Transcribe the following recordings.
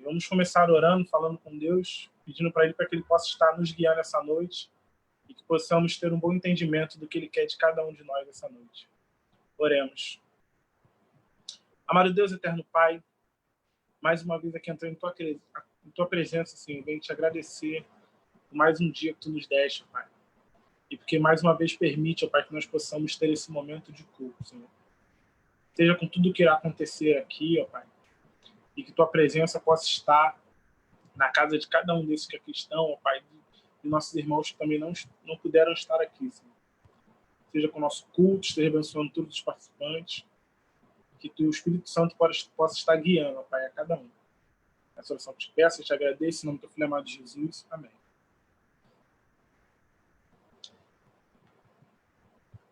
E vamos começar orando, falando com Deus, pedindo para que Ele possa estar nos guiando essa noite e que possamos ter um bom entendimento do que Ele quer de cada um de nós essa noite. Oremos. Amado Deus, eterno Pai, mais uma vez aqui entrando em Tua presença, Senhor, venho te agradecer por mais um dia que Tu nos deste, Pai. E porque mais uma vez permite, ó Pai, que nós possamos ter esse momento de culto, Senhor. Seja com tudo que irá acontecer aqui, ó Pai, e que Tua presença possa estar na casa de cada um desses que aqui estão, ó Pai, e nossos irmãos que também não puderam estar aqui, Senhor. Seja com o nosso culto, esteja abençoando todos os participantes, que o Espírito Santo possa estar guiando, ó Pai, a cada um. Essa oração te peço e te agradeço, em nome do Teu Filho amado Jesus. Amém.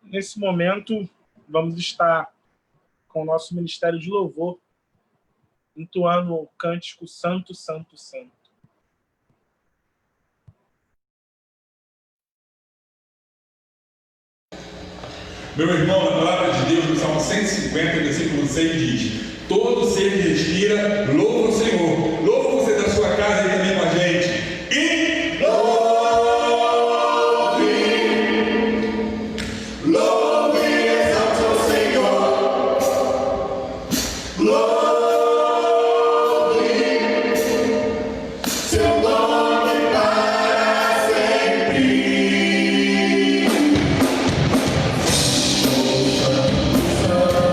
Nesse momento, vamos estar com o nosso Ministério de Louvor, entoando o cântico Santo, Santo, Santo. Meu irmão, a palavra de Deus no Salmo 150, versículo 6 diz: todo ser que respira, louva o Senhor. Louva você da sua casa e também com a gente. E louve, exalte o Senhor. Louve seu nome para sempre. Santo,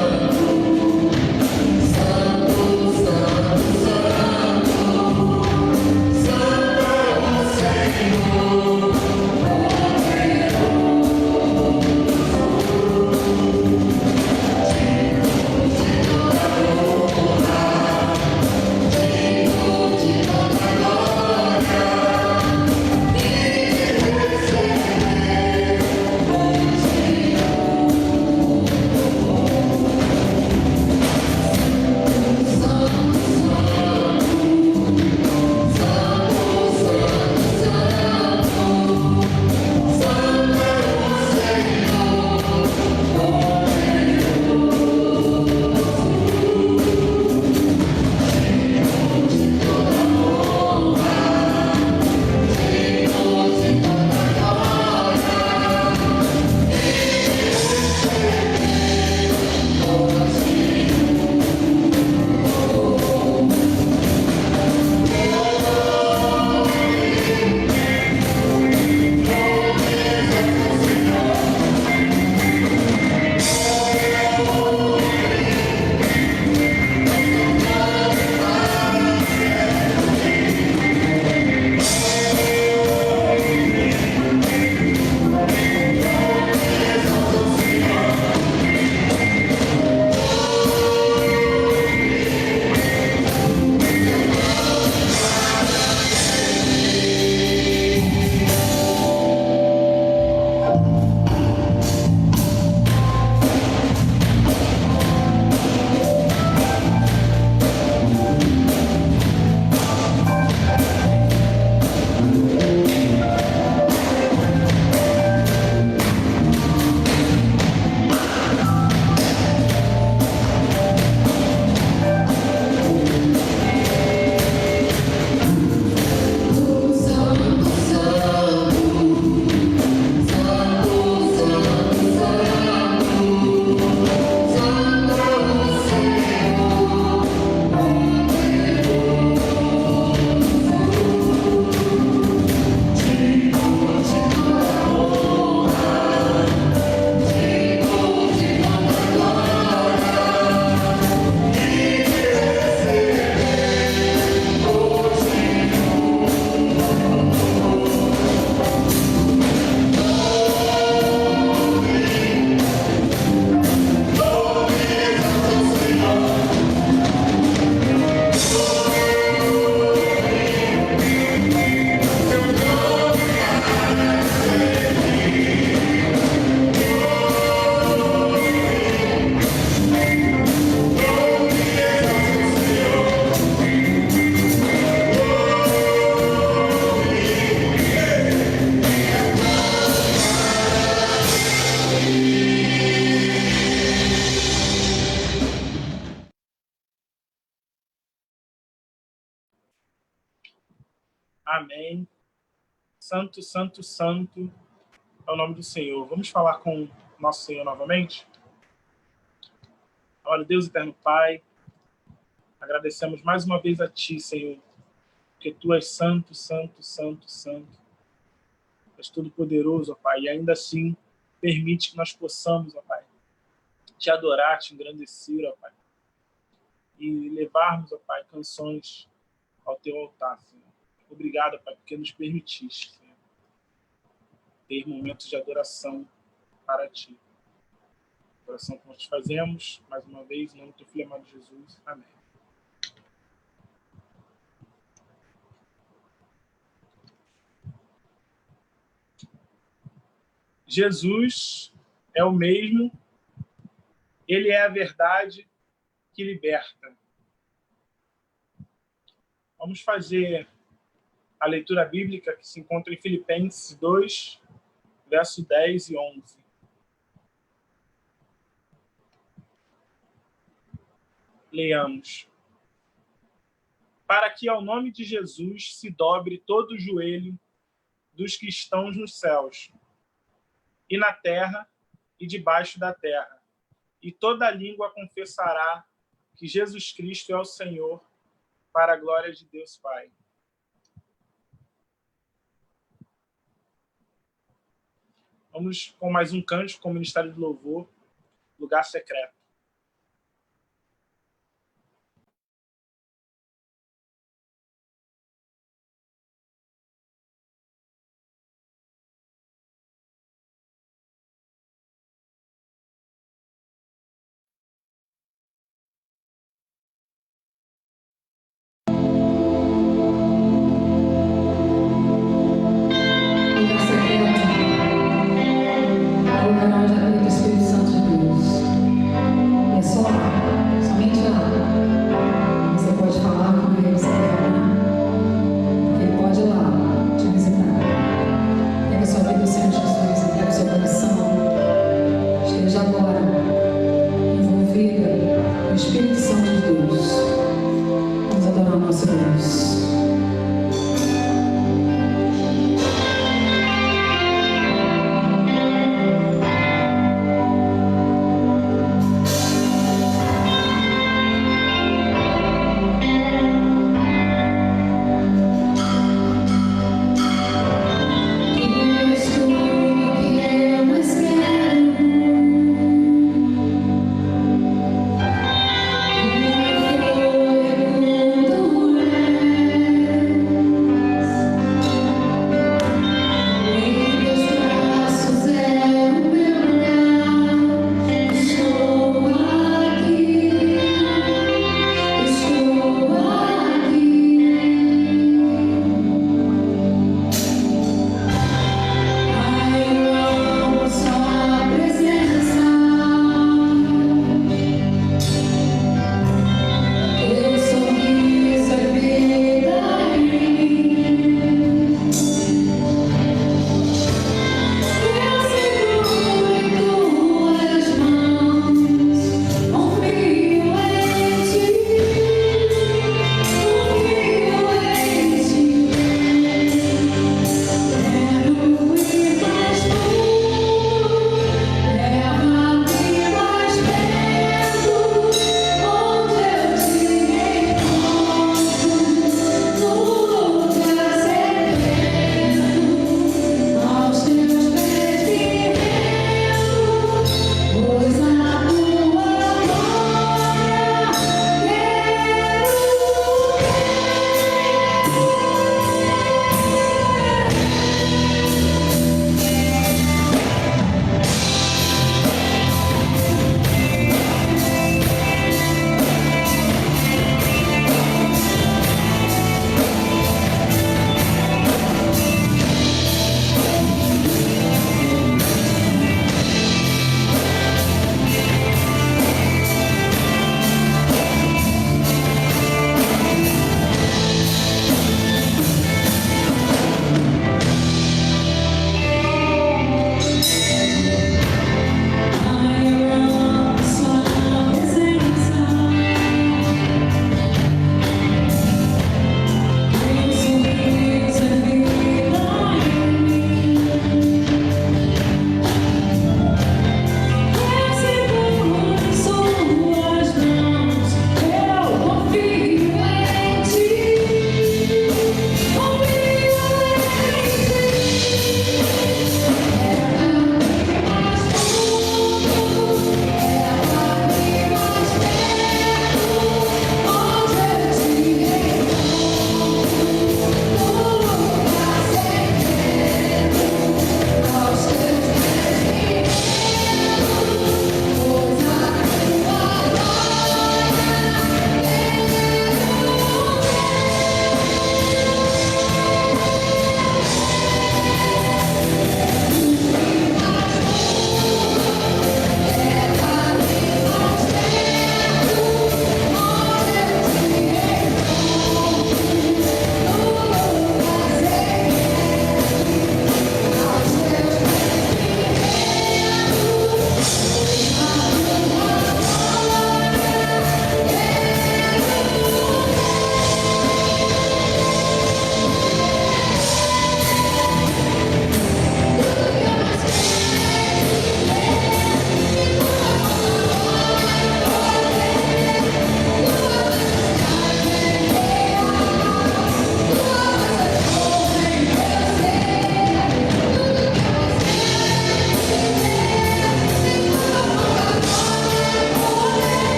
Santo, Santo. Amém. Santo, santo, santo é o nome do Senhor. Vamos falar com nosso Senhor novamente? Olha, Deus eterno Pai, agradecemos mais uma vez a Ti, Senhor, porque Tu és santo, santo, santo, santo. És todo poderoso, ó Pai, e ainda assim permite que nós possamos, ó Pai, Te adorar, Te engrandecer, ó Pai, e levarmos, ó Pai, canções ao Teu altar, Senhor. Obrigado, Pai, porque nos permitiste, Senhor, ter momentos de adoração para Ti. Oração que nós fazemos, mais uma vez, em nome do Teu Filho amado Jesus. Amém. Jesus é o mesmo, Ele é a verdade que liberta. Vamos fazer a leitura bíblica que se encontra em Filipenses 2, verso 10 e 11. Leiamos. Para que ao nome de Jesus se dobre todo o joelho dos que estão nos céus, e na terra, e debaixo da terra, e toda língua confessará que Jesus Cristo é o Senhor, para a glória de Deus Pai. Vamos com mais um cântico com o Ministério do Louvor, Lugar Secreto. Lugar secreto, ao lugar onde habita o Espírito Santo de Deus.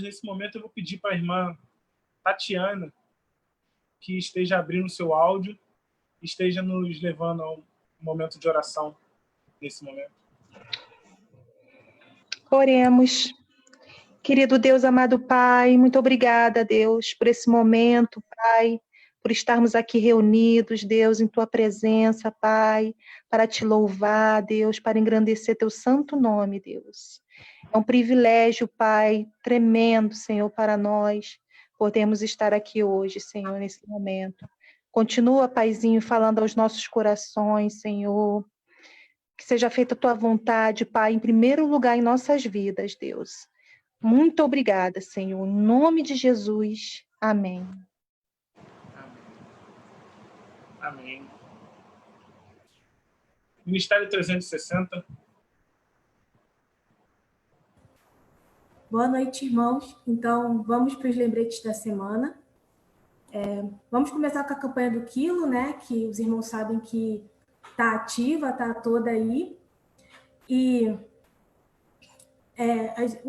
nesse momento eu vou pedir para a irmã Tatiana que esteja abrindo o seu áudio e esteja nos levando a um momento de oração nesse momento. Oremos. Querido Deus, amado Pai, muito obrigada, Deus, por esse momento, Pai, por estarmos aqui reunidos, Deus, em Tua presença, Pai, para Te louvar, Deus, para engrandecer Teu santo nome, Deus. É um privilégio, Pai, tremendo, Senhor, para nós, podemos estar aqui hoje, Senhor, nesse momento. Continua, Paizinho, falando aos nossos corações, Senhor, que seja feita a Tua vontade, Pai, em primeiro lugar em nossas vidas, Deus. Muito obrigada, Senhor. Em nome de Jesus. Amém. Amém. Ministério 360. Boa noite, irmãos. Então, vamos para os lembretes da semana. Vamos começar com a campanha do quilo, né? Que os irmãos sabem que está ativa, está toda aí. E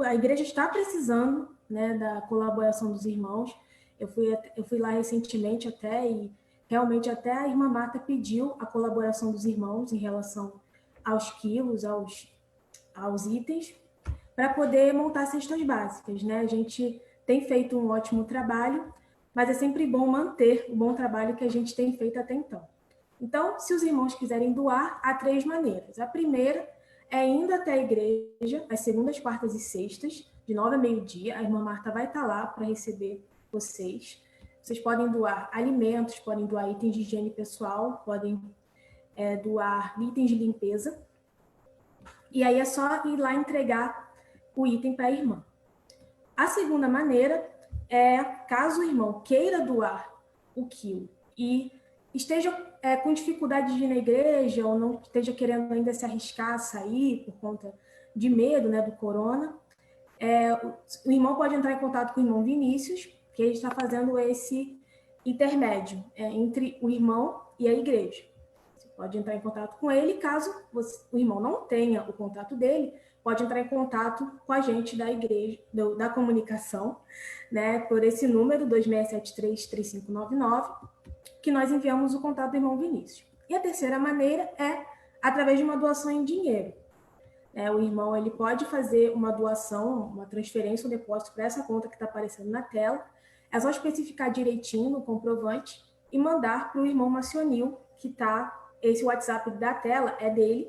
a igreja está precisando, né, da colaboração dos irmãos. Eu fui lá recentemente até, e realmente até a irmã Marta pediu a colaboração dos irmãos em relação aos quilos, aos itens, para poder montar cestas básicas, né? A gente tem feito um ótimo trabalho, mas é sempre bom manter o bom trabalho que a gente tem feito até então. Então, se os irmãos quiserem doar, há 3 maneiras. A primeira é indo até a igreja, às segundas, quartas e sextas, de 9 a meio-dia. A irmã Marta vai estar lá para receber vocês. Vocês podem doar alimentos, podem doar itens de higiene pessoal, podem doar itens de limpeza. E aí é só ir lá entregar o item para a irmã. A segunda maneira é, caso o irmão queira doar o quilo e esteja com dificuldade de ir na igreja ou não esteja querendo ainda se arriscar a sair por conta de medo, né, do corona, o irmão pode entrar em contato com o irmão Vinícius, que ele está fazendo esse intermédio entre o irmão e a igreja. Você pode entrar em contato com ele, caso o irmão não tenha o contato dele, pode entrar em contato com a gente da igreja, da comunicação, né, por esse número, 2673-3599, que nós enviamos o contato do irmão Vinícius. E a terceira maneira é através de uma doação em dinheiro. O irmão ele pode fazer uma doação, uma transferência, um depósito para essa conta que está aparecendo na tela. É só especificar direitinho no comprovante e mandar para o irmão Macionil, que está... Esse WhatsApp da tela é dele,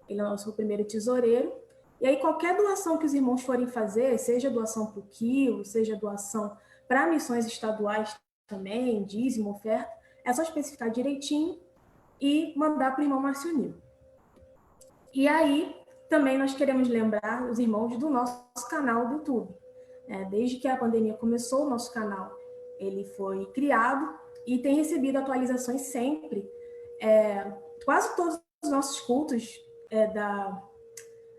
ele é o nosso primeiro tesoureiro. E aí qualquer doação que os irmãos forem fazer, seja doação para o quilo, seja doação para missões estaduais também, dízimo, oferta, é só especificar direitinho e mandar para o irmão Marcionil. E aí, também nós queremos lembrar os irmãos do nosso canal do YouTube. Desde que a pandemia começou, o nosso canal ele foi criado e tem recebido atualizações sempre. Quase todos os nossos cultos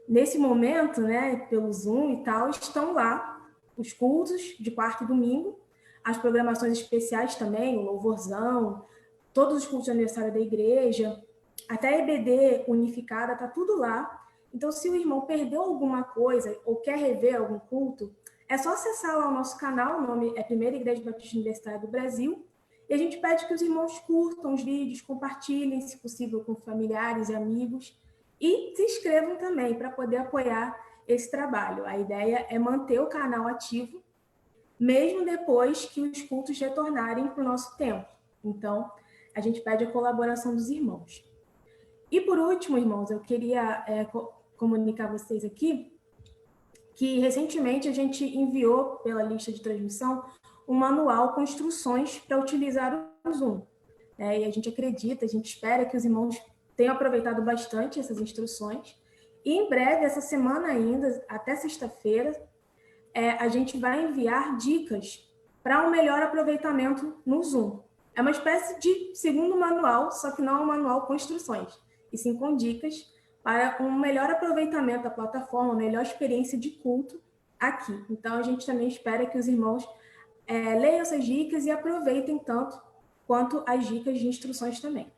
nesse momento, né, pelo Zoom e tal, estão lá. Os cultos de quarta e domingo, as programações especiais também, o louvorzão, todos os cultos de aniversário da igreja, até a EBD unificada, está tudo lá. Então, se o irmão perdeu alguma coisa ou quer rever algum culto, é só acessar lá o nosso canal, o nome é Primeira Igreja Batista Universitária do Brasil, e a gente pede que os irmãos curtam os vídeos, compartilhem, se possível, com familiares e amigos, e se inscrevam também para poder apoiar esse trabalho. A ideia é manter o canal ativo, mesmo depois que os cultos retornarem para o nosso tempo. Então, a gente pede a colaboração dos irmãos. E por último, irmãos, eu queria comunicar a vocês aqui que recentemente a gente enviou pela lista de transmissão um manual com instruções para utilizar o Zoom. E a gente acredita, a gente espera que os irmãos tenham aproveitado bastante essas instruções. E em breve, essa semana ainda, até sexta-feira, a gente vai enviar dicas para um melhor aproveitamento no Zoom. É uma espécie de segundo manual, só que não é um manual com instruções, e sim com dicas para um melhor aproveitamento da plataforma, uma melhor experiência de culto aqui. Então, a gente também espera que os irmãos leiam essas dicas e aproveitem tanto quanto as dicas de instruções também.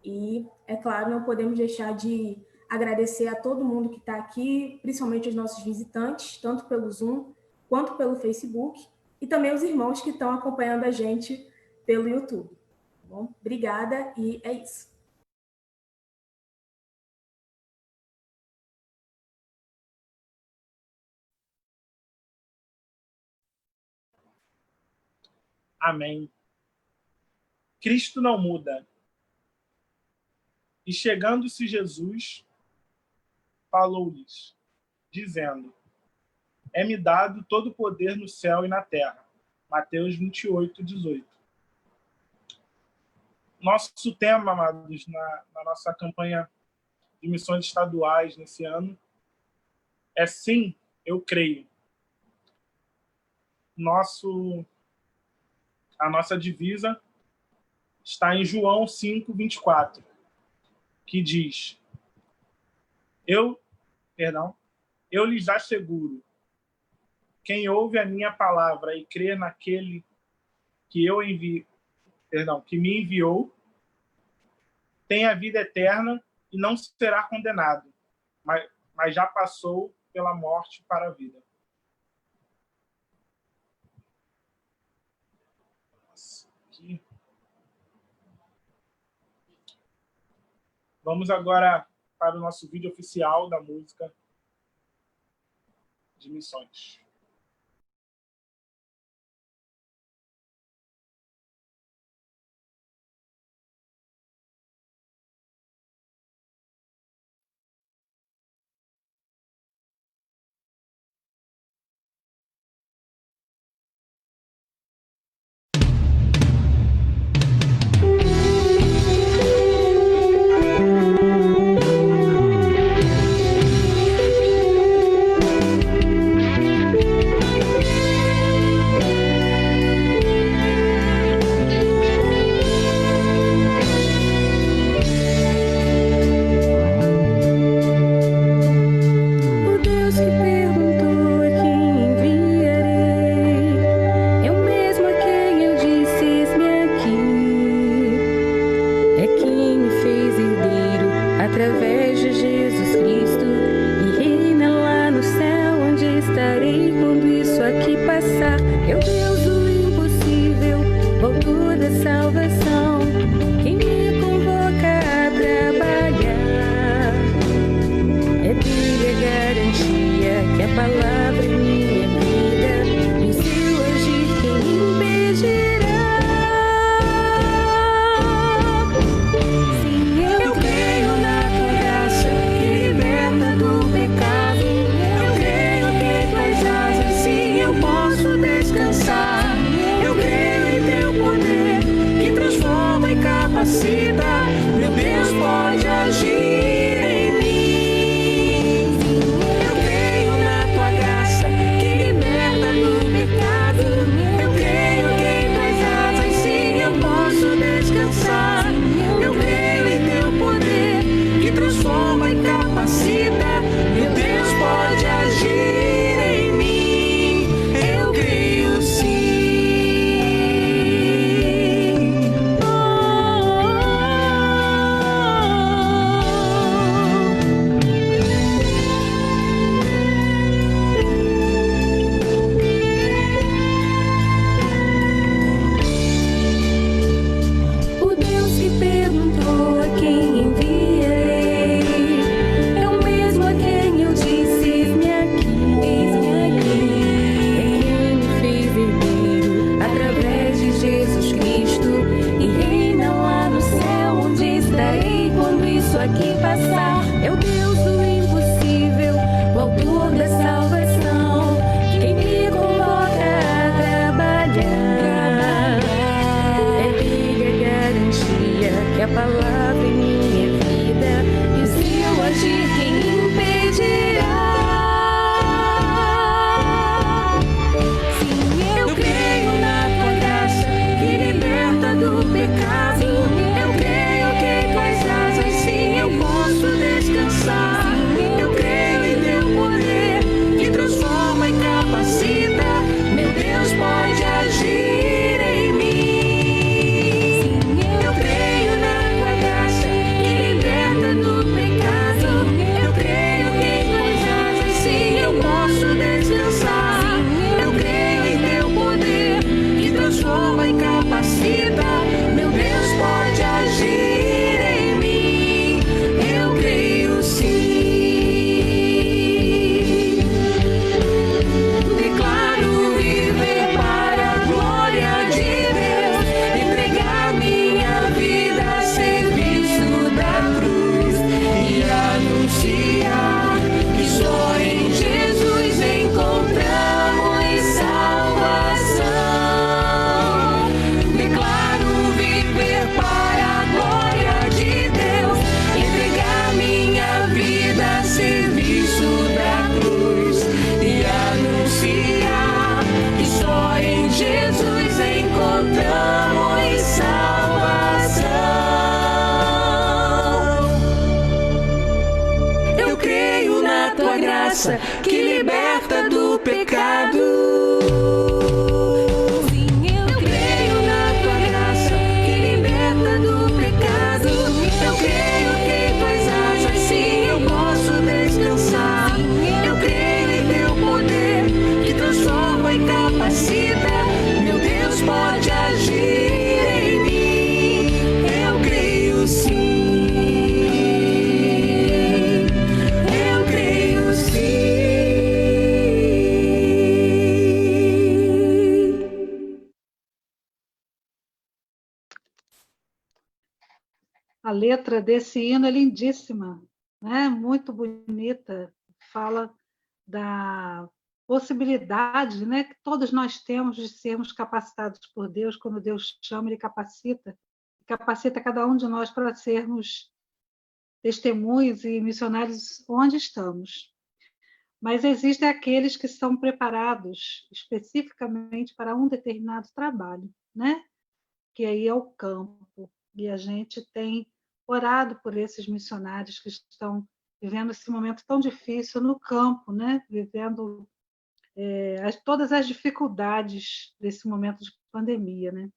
E, é claro, não podemos deixar de agradecer a todo mundo que está aqui, principalmente os nossos visitantes, tanto pelo Zoom quanto pelo Facebook, e também os irmãos que estão acompanhando a gente pelo YouTube. Tá bom? Obrigada, e é isso. Amém. Cristo não muda. E chegando-se Jesus, falou-lhes, dizendo: é-me dado todo o poder no céu e na terra. Mateus 28, 18. Nosso tema, amados, na nossa campanha de missões estaduais nesse ano é sim, eu creio. A nossa divisa está em João 5, 24, que diz: eu lhes asseguro, quem ouve a minha palavra e crê naquele que que me enviou, tem a vida eterna e não será condenado, mas já passou pela morte para a vida. Aqui. Vamos agora para o nosso vídeo oficial da música de missões. graça que liberta do pecado. Sim, eu creio na tua graça que liberta do pecado. Eu creio que em tuas asas sim eu posso descansar. Eu creio em teu poder que transforma e capacita. Meu Deus pode agir em mim. Eu creio sim. Eu creio sim. A letra desse hino é lindíssima, né? Muito bonita. Fala da possibilidade, né, que todos nós temos de sermos capacitados por Deus. Quando Deus chama, Ele capacita cada um de nós para sermos testemunhos e missionários onde estamos. Mas existem aqueles que são preparados especificamente para um determinado trabalho, né? Que aí é o campo. E a gente tem orado por esses missionários que estão vivendo esse momento tão difícil no campo, né? Vivendo todas as dificuldades desse momento de pandemia, né?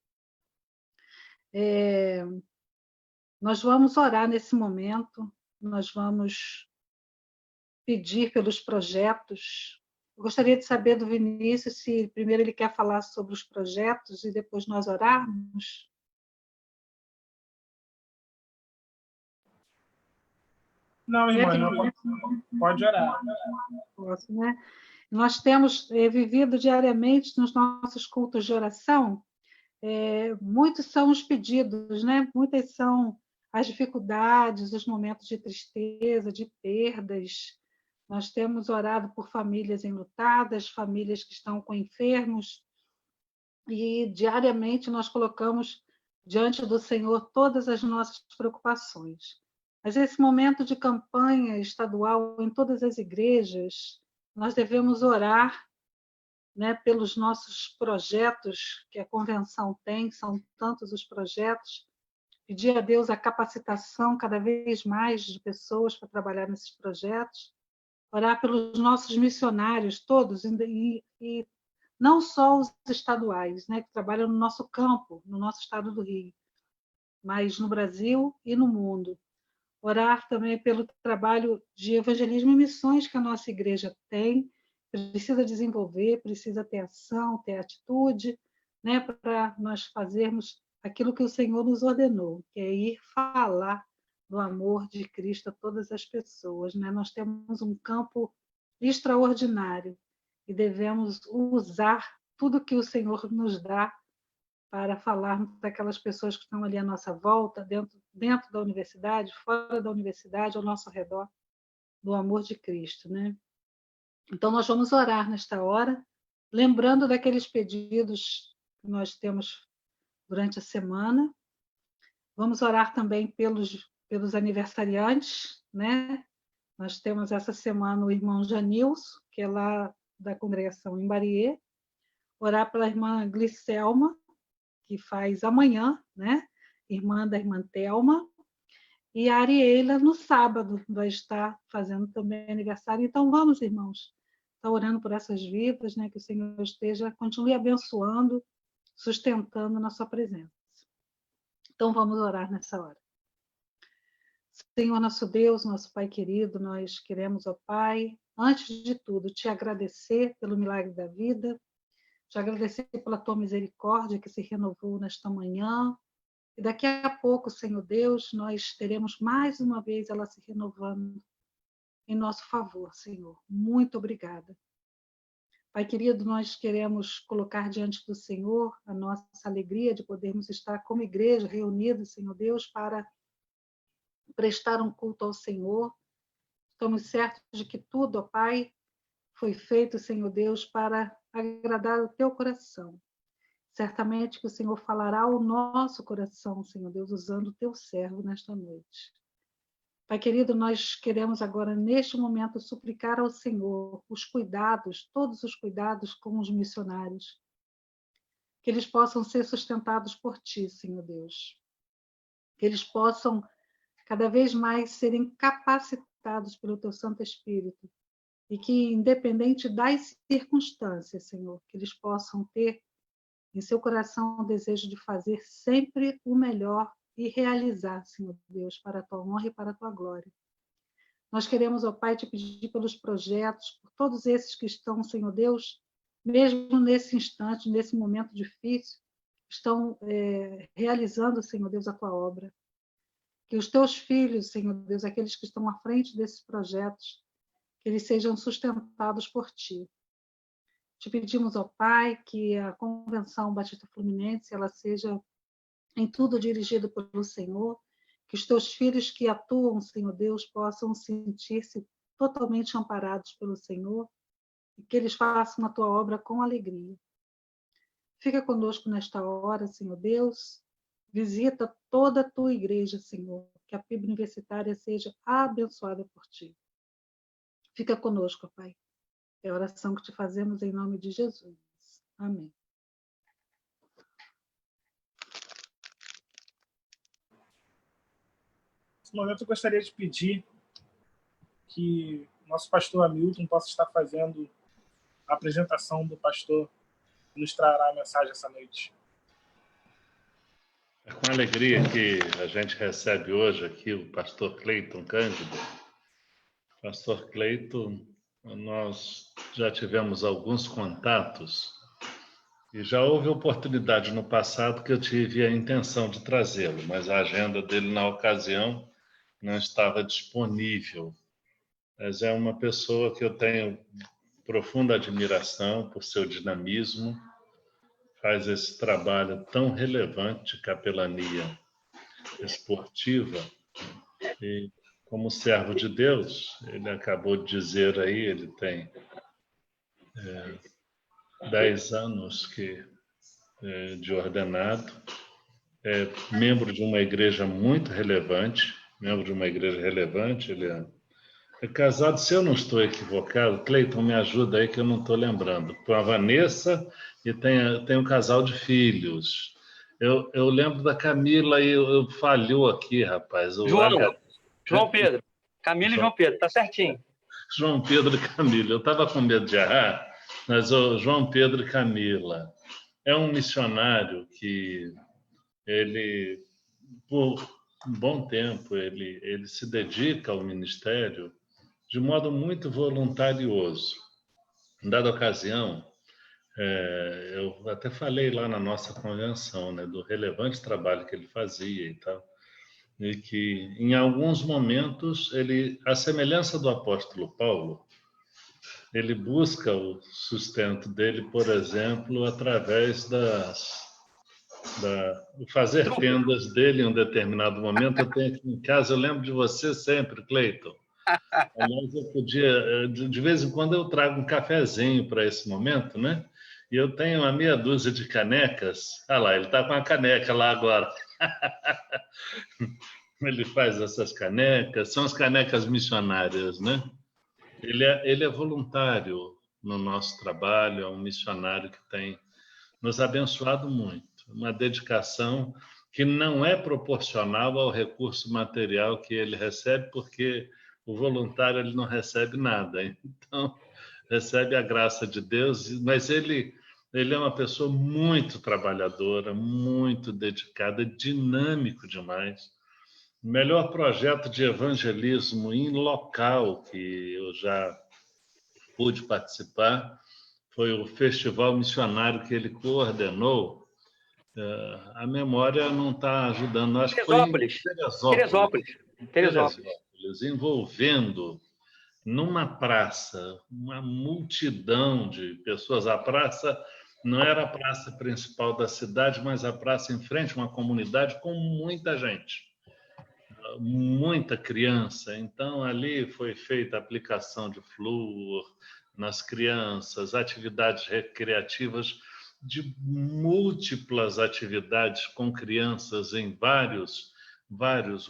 Nós vamos orar nesse momento, nós vamos pedir pelos projetos. Eu gostaria de saber do Vinícius se primeiro ele quer falar sobre os projetos e depois nós orarmos. Não, irmã, não, pode orar. Posso, né? Nós temos vivido diariamente nos nossos cultos de oração, muitos são os pedidos, né? Muitas são as dificuldades, os momentos de tristeza, de perdas. Nós temos orado por famílias enlutadas, famílias que estão com enfermos, e diariamente nós colocamos diante do Senhor todas as nossas preocupações. Mas esse momento de campanha estadual em todas as igrejas, nós devemos orar, né, pelos nossos projetos que a convenção tem, são tantos os projetos, pedir a Deus a capacitação cada vez mais de pessoas para trabalhar nesses projetos, orar pelos nossos missionários todos, e não só os estaduais, né, que trabalham no nosso campo, no nosso estado do Rio, mas no Brasil e no mundo. Orar também pelo trabalho de evangelismo e missões que a nossa igreja tem, precisa desenvolver, precisa ter ação, ter atitude, né, para nós fazermos aquilo que o Senhor nos ordenou, que é ir falar do amor de Cristo a todas as pessoas, né? Nós temos um campo extraordinário e devemos usar tudo que o Senhor nos dá para falarmos daquelas pessoas que estão ali à nossa volta, dentro da universidade, fora da universidade, ao nosso redor, do amor de Cristo, né? Então, nós vamos orar nesta hora, lembrando daqueles pedidos que nós temos durante a semana. Vamos orar também pelos aniversariantes, né? Nós temos essa semana o irmão Janilson, que é lá da congregação em Bariê. Orar pela irmã Glicelma, que faz amanhã, né? Irmã da irmã Thelma. E a Ariela, no sábado, vai estar fazendo também aniversário. Então, vamos, irmãos, estar orando por essas vidas, né? Que o Senhor continue abençoando, sustentando na sua presença. Então, vamos orar nessa hora. Senhor, nosso Deus, nosso Pai querido, nós queremos, ó Pai, antes de tudo, te agradecer pelo milagre da vida, te agradecer pela tua misericórdia que se renovou nesta manhã. E daqui a pouco, Senhor Deus, nós teremos mais uma vez ela se renovando em nosso favor, Senhor. Muito obrigada. Pai querido, nós queremos colocar diante do Senhor a nossa alegria de podermos estar como igreja reunidos, Senhor Deus, para prestar um culto ao Senhor. Estamos certos de que tudo, ó Pai, foi feito, Senhor Deus, para agradar o teu coração. Certamente que o Senhor falará ao nosso coração, Senhor Deus, usando o teu servo nesta noite. Pai querido, nós queremos agora, neste momento, suplicar ao Senhor os cuidados, todos os cuidados com os missionários, que eles possam ser sustentados por Ti, Senhor Deus. Que eles possam, cada vez mais, serem capacitados pelo Teu Santo Espírito e que, independente das circunstâncias, Senhor, que eles possam ter em seu coração o desejo de fazer sempre o melhor e realizar, Senhor Deus, para a tua honra e para a tua glória. Nós queremos, ó Pai, te pedir pelos projetos, por todos esses que estão, Senhor Deus, mesmo nesse instante, nesse momento difícil, estão realizando, Senhor Deus, a tua obra. Que os teus filhos, Senhor Deus, aqueles que estão à frente desses projetos, que eles sejam sustentados por ti. Te pedimos, ó Pai, que a Convenção Batista Fluminense ela seja em tudo dirigida pelo Senhor, que os teus filhos que atuam, Senhor Deus, possam sentir-se totalmente amparados pelo Senhor e que eles façam a tua obra com alegria. Fica conosco nesta hora, Senhor Deus. Visita toda a tua igreja, Senhor, que a PIB Universitária seja abençoada por ti. Fica conosco, Pai. É a oração que te fazemos em nome de Jesus. Amém. Nesse momento, eu gostaria de pedir que nosso pastor Hamilton possa estar fazendo a apresentação do pastor que nos trará a mensagem essa noite. É com alegria que a gente recebe hoje aqui o pastor Cleiton Cândido. Pastor Cleiton, nós já tivemos alguns contatos e já houve oportunidade no passado que eu tive a intenção de trazê-lo, mas a agenda dele na ocasião não estava disponível. Mas é uma pessoa que eu tenho profunda admiração por seu dinamismo, faz esse trabalho tão relevante de capelania esportiva e como servo de Deus, ele acabou de dizer aí, ele tem 10 anos de ordenado, é membro de uma igreja muito relevante, ele é casado, se eu não estou equivocado, Cleiton, me ajuda aí que eu não estou lembrando, com a Vanessa e tem um casal de filhos. Eu lembro da Camila e eu falhou aqui, rapaz. João Pedro. Camila e João Pedro, tá certinho. João Pedro e Camila. Eu estava com medo de errar, mas o João Pedro e Camila é um missionário que ele, por um bom tempo, ele se dedica ao ministério de modo muito voluntarioso. Em dada ocasião, eu até falei lá na nossa convenção, né, do relevante trabalho que ele fazia e tal, e que em alguns momentos ele, à semelhança do apóstolo Paulo, ele busca o sustento dele, por exemplo, através do fazer tendas dele em um determinado momento. Eu tenho aqui em casa, eu lembro de você sempre, Cleiton. Aliás, eu podia, de vez em quando eu trago um cafezinho para esse momento, né? E eu tenho uma meia dúzia de canecas. Ah lá, ele está com a caneca lá agora. Ele faz essas canecas, são as canecas missionárias, né? Ele é voluntário no nosso trabalho, é um missionário que tem nos abençoado muito. Uma dedicação que não é proporcional ao recurso material que ele recebe, porque o voluntário ele não recebe nada. Então, recebe a graça de Deus, mas ele é uma pessoa muito trabalhadora, muito dedicada, dinâmico demais. O melhor projeto de evangelismo em local que eu já pude participar foi o festival missionário que ele coordenou. A memória não está ajudando. Acho que foi em Teresópolis, envolvendo numa praça uma multidão de pessoas. A praça não era a praça principal da cidade, mas a praça em frente a uma comunidade com muita gente. Muita criança, então ali foi feita a aplicação de flúor nas crianças, atividades recreativas, de múltiplas atividades com crianças em vários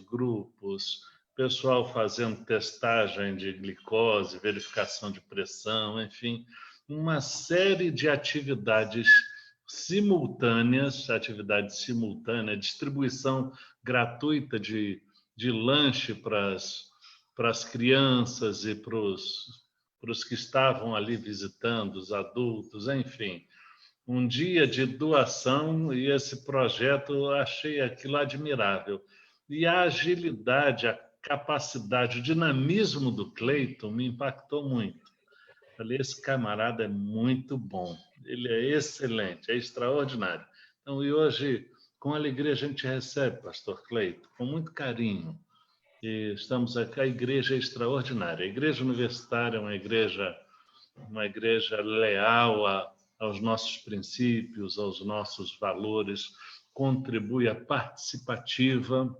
grupos, pessoal fazendo testagem de glicose, verificação de pressão, enfim, uma série de atividades simultâneas, distribuição gratuita de lanche para as crianças e para para os que estavam ali visitando, os adultos, enfim. Um dia de doação, e esse projeto eu achei aquilo admirável. E a agilidade, a capacidade, o dinamismo do Cleiton me impactou muito. Falei, esse camarada é muito bom, ele é excelente, é extraordinário. Então, e hoje, com alegria, a gente recebe, pastor Cleiton, com muito carinho. E estamos aqui, a igreja é extraordinária. A igreja universitária é uma igreja leal aos nossos princípios, aos nossos valores, contribui à participativa.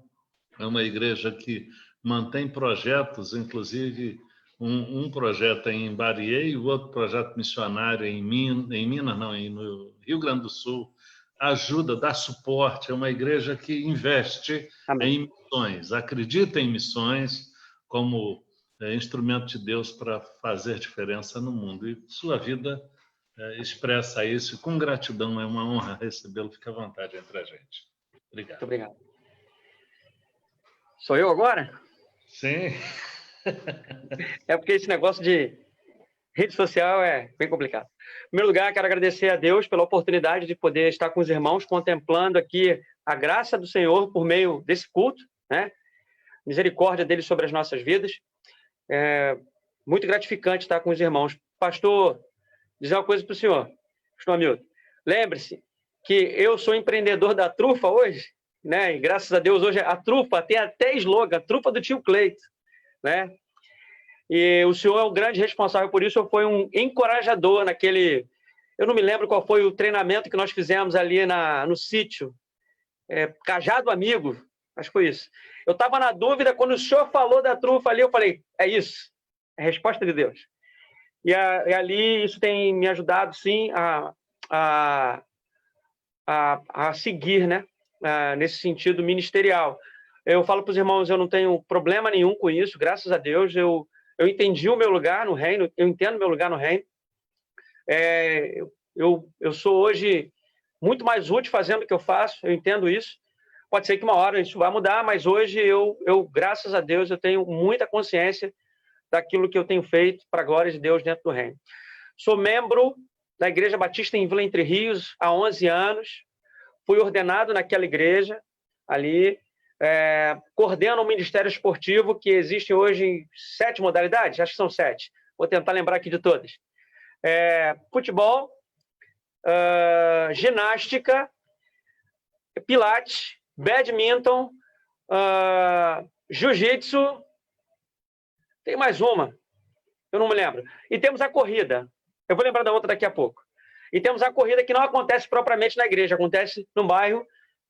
É uma igreja que mantém projetos, inclusive um projeto em Bariê e o outro projeto missionário no Rio Grande do Sul. Ajuda, dá suporte, é uma igreja que investe em missões, acredita em missões como instrumento de Deus para fazer diferença no mundo. E sua vida expressa isso, e com gratidão, é uma honra recebê-lo. Fique à vontade entre a gente. Obrigado. Muito obrigado. Sou eu agora? Sim. É porque esse negócio de rede social é bem complicado. Em primeiro lugar, quero agradecer a Deus pela oportunidade de poder estar com os irmãos, contemplando aqui a graça do Senhor por meio desse culto, né? Misericórdia dele sobre as nossas vidas. É muito gratificante estar com os irmãos. Pastor, dizer uma coisa para o senhor, pastor Hamilton. Lembre-se que eu sou empreendedor da trufa hoje, né? E graças a Deus hoje a trufa tem até slogan, trufa do tio Cleiton, né? E o senhor é um grande responsável por isso. Eu fui um encorajador naquele... Eu não me lembro qual foi o treinamento que nós fizemos ali no sítio. Cajado Amigo, acho que foi isso. Eu estava na dúvida, quando o senhor falou da trufa ali, eu falei, é isso, é a resposta de Deus. E ali isso tem me ajudado, sim, a seguir, né? Nesse sentido ministerial. Eu falo para os irmãos, eu não tenho problema nenhum com isso, graças a Deus. Eu entendi o meu lugar no reino, eu entendo o meu lugar no reino. Eu sou hoje muito mais útil fazendo o que eu faço, eu entendo isso. Pode ser que uma hora isso vai mudar, mas hoje graças a Deus, eu tenho muita consciência daquilo que eu tenho feito para a glória de Deus dentro do reino. Sou membro da Igreja Batista em Vila Entre Rios há 11 anos, fui ordenado naquela igreja ali, coordeno um ministério esportivo que existe hoje em 7 modalidades, acho que são 7, vou tentar lembrar aqui de todas. Futebol, ginástica, pilates, badminton, jiu-jitsu, tem mais uma, eu não me lembro. E temos a corrida, eu vou lembrar da outra daqui a pouco. E temos a corrida que não acontece propriamente na igreja, acontece no bairro,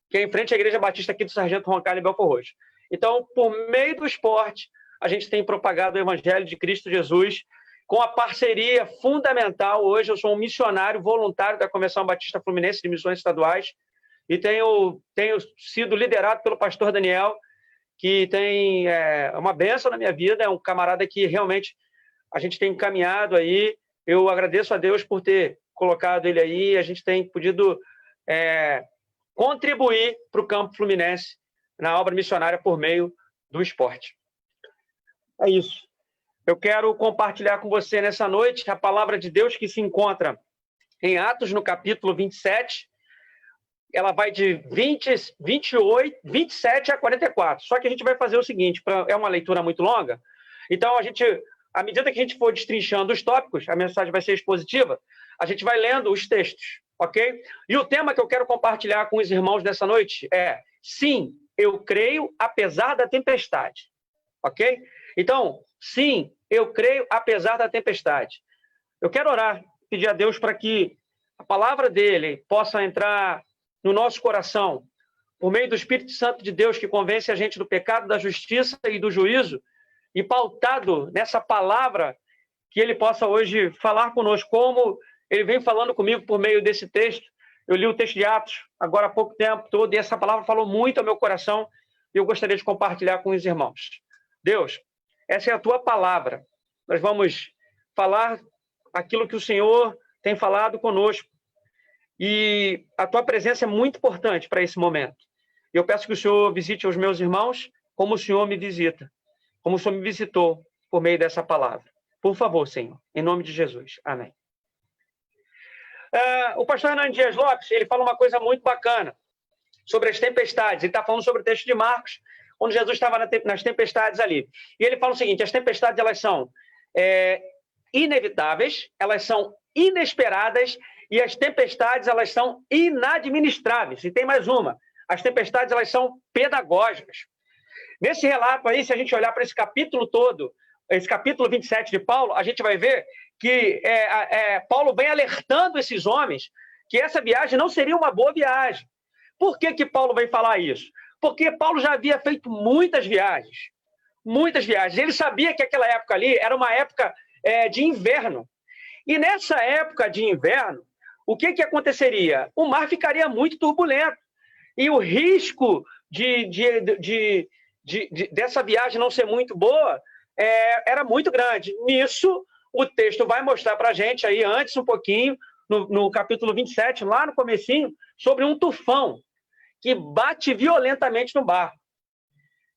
que é em frente à Igreja Batista aqui do Sargento Roncalho em Belford Roxo. Então, por meio do esporte, a gente tem propagado o Evangelho de Cristo Jesus com a parceria fundamental. Hoje eu sou um missionário voluntário da Convenção Batista Fluminense de Missões Estaduais e tenho sido liderado pelo pastor Daniel, que tem uma bênção na minha vida, é um camarada que realmente a gente tem encaminhado aí. Eu agradeço a Deus por ter colocado ele aí, a gente tem podido contribuir para o campo fluminense na obra missionária por meio do esporte. É isso. Eu quero compartilhar com você nessa noite a palavra de Deus que se encontra em Atos, no capítulo 27. Ela vai de 27 a 44. Só que a gente vai fazer o seguinte, é uma leitura muito longa, então à medida que a gente for destrinchando os tópicos, a mensagem vai ser expositiva, a gente vai lendo os textos, ok? E o tema que eu quero compartilhar com os irmãos dessa noite é: sim, eu creio apesar da tempestade, ok? Então, sim, eu creio apesar da tempestade. Eu quero orar, pedir a Deus para que a palavra dele possa entrar no nosso coração, por meio do Espírito Santo de Deus, que convence a gente do pecado, da justiça e do juízo, e pautado nessa palavra, que ele possa hoje falar conosco, como ele vem falando comigo por meio desse texto. Eu li o texto de Atos agora há pouco tempo todo, e essa palavra falou muito ao meu coração, e eu gostaria de compartilhar com os irmãos. Deus, essa é a tua palavra. Nós vamos falar aquilo que o Senhor tem falado conosco, e a tua presença é muito importante para esse momento. Eu peço que o Senhor visite os meus irmãos como o Senhor me visita, como o Senhor me visitou por meio dessa palavra. Por favor, Senhor, em nome de Jesus. Amém. O pastor Hernando Dias Lopes, ele fala uma coisa muito bacana sobre as tempestades. Ele está falando sobre o texto de Marcos, onde Jesus estava nas tempestades ali. E ele fala o seguinte: as tempestades, elas são inevitáveis, elas são inesperadas, e as tempestades, elas são inadministráveis. E tem mais uma: as tempestades, elas são pedagógicas. Nesse relato aí, se a gente olhar para esse capítulo todo, esse capítulo 27 de Paulo, a gente vai ver que Paulo vem alertando esses homens que essa viagem não seria uma boa viagem. Por que Paulo vem falar isso? Porque Paulo já havia feito muitas viagens. Muitas viagens. Ele sabia que aquela época ali era uma época de inverno. E nessa época de inverno, o que aconteceria? O mar ficaria muito turbulento. E o risco dessa viagem não ser muito boa era muito grande. Nisso, o texto vai mostrar para a gente aí antes um pouquinho, no capítulo 27, lá no comecinho, sobre um tufão que bate violentamente no barco.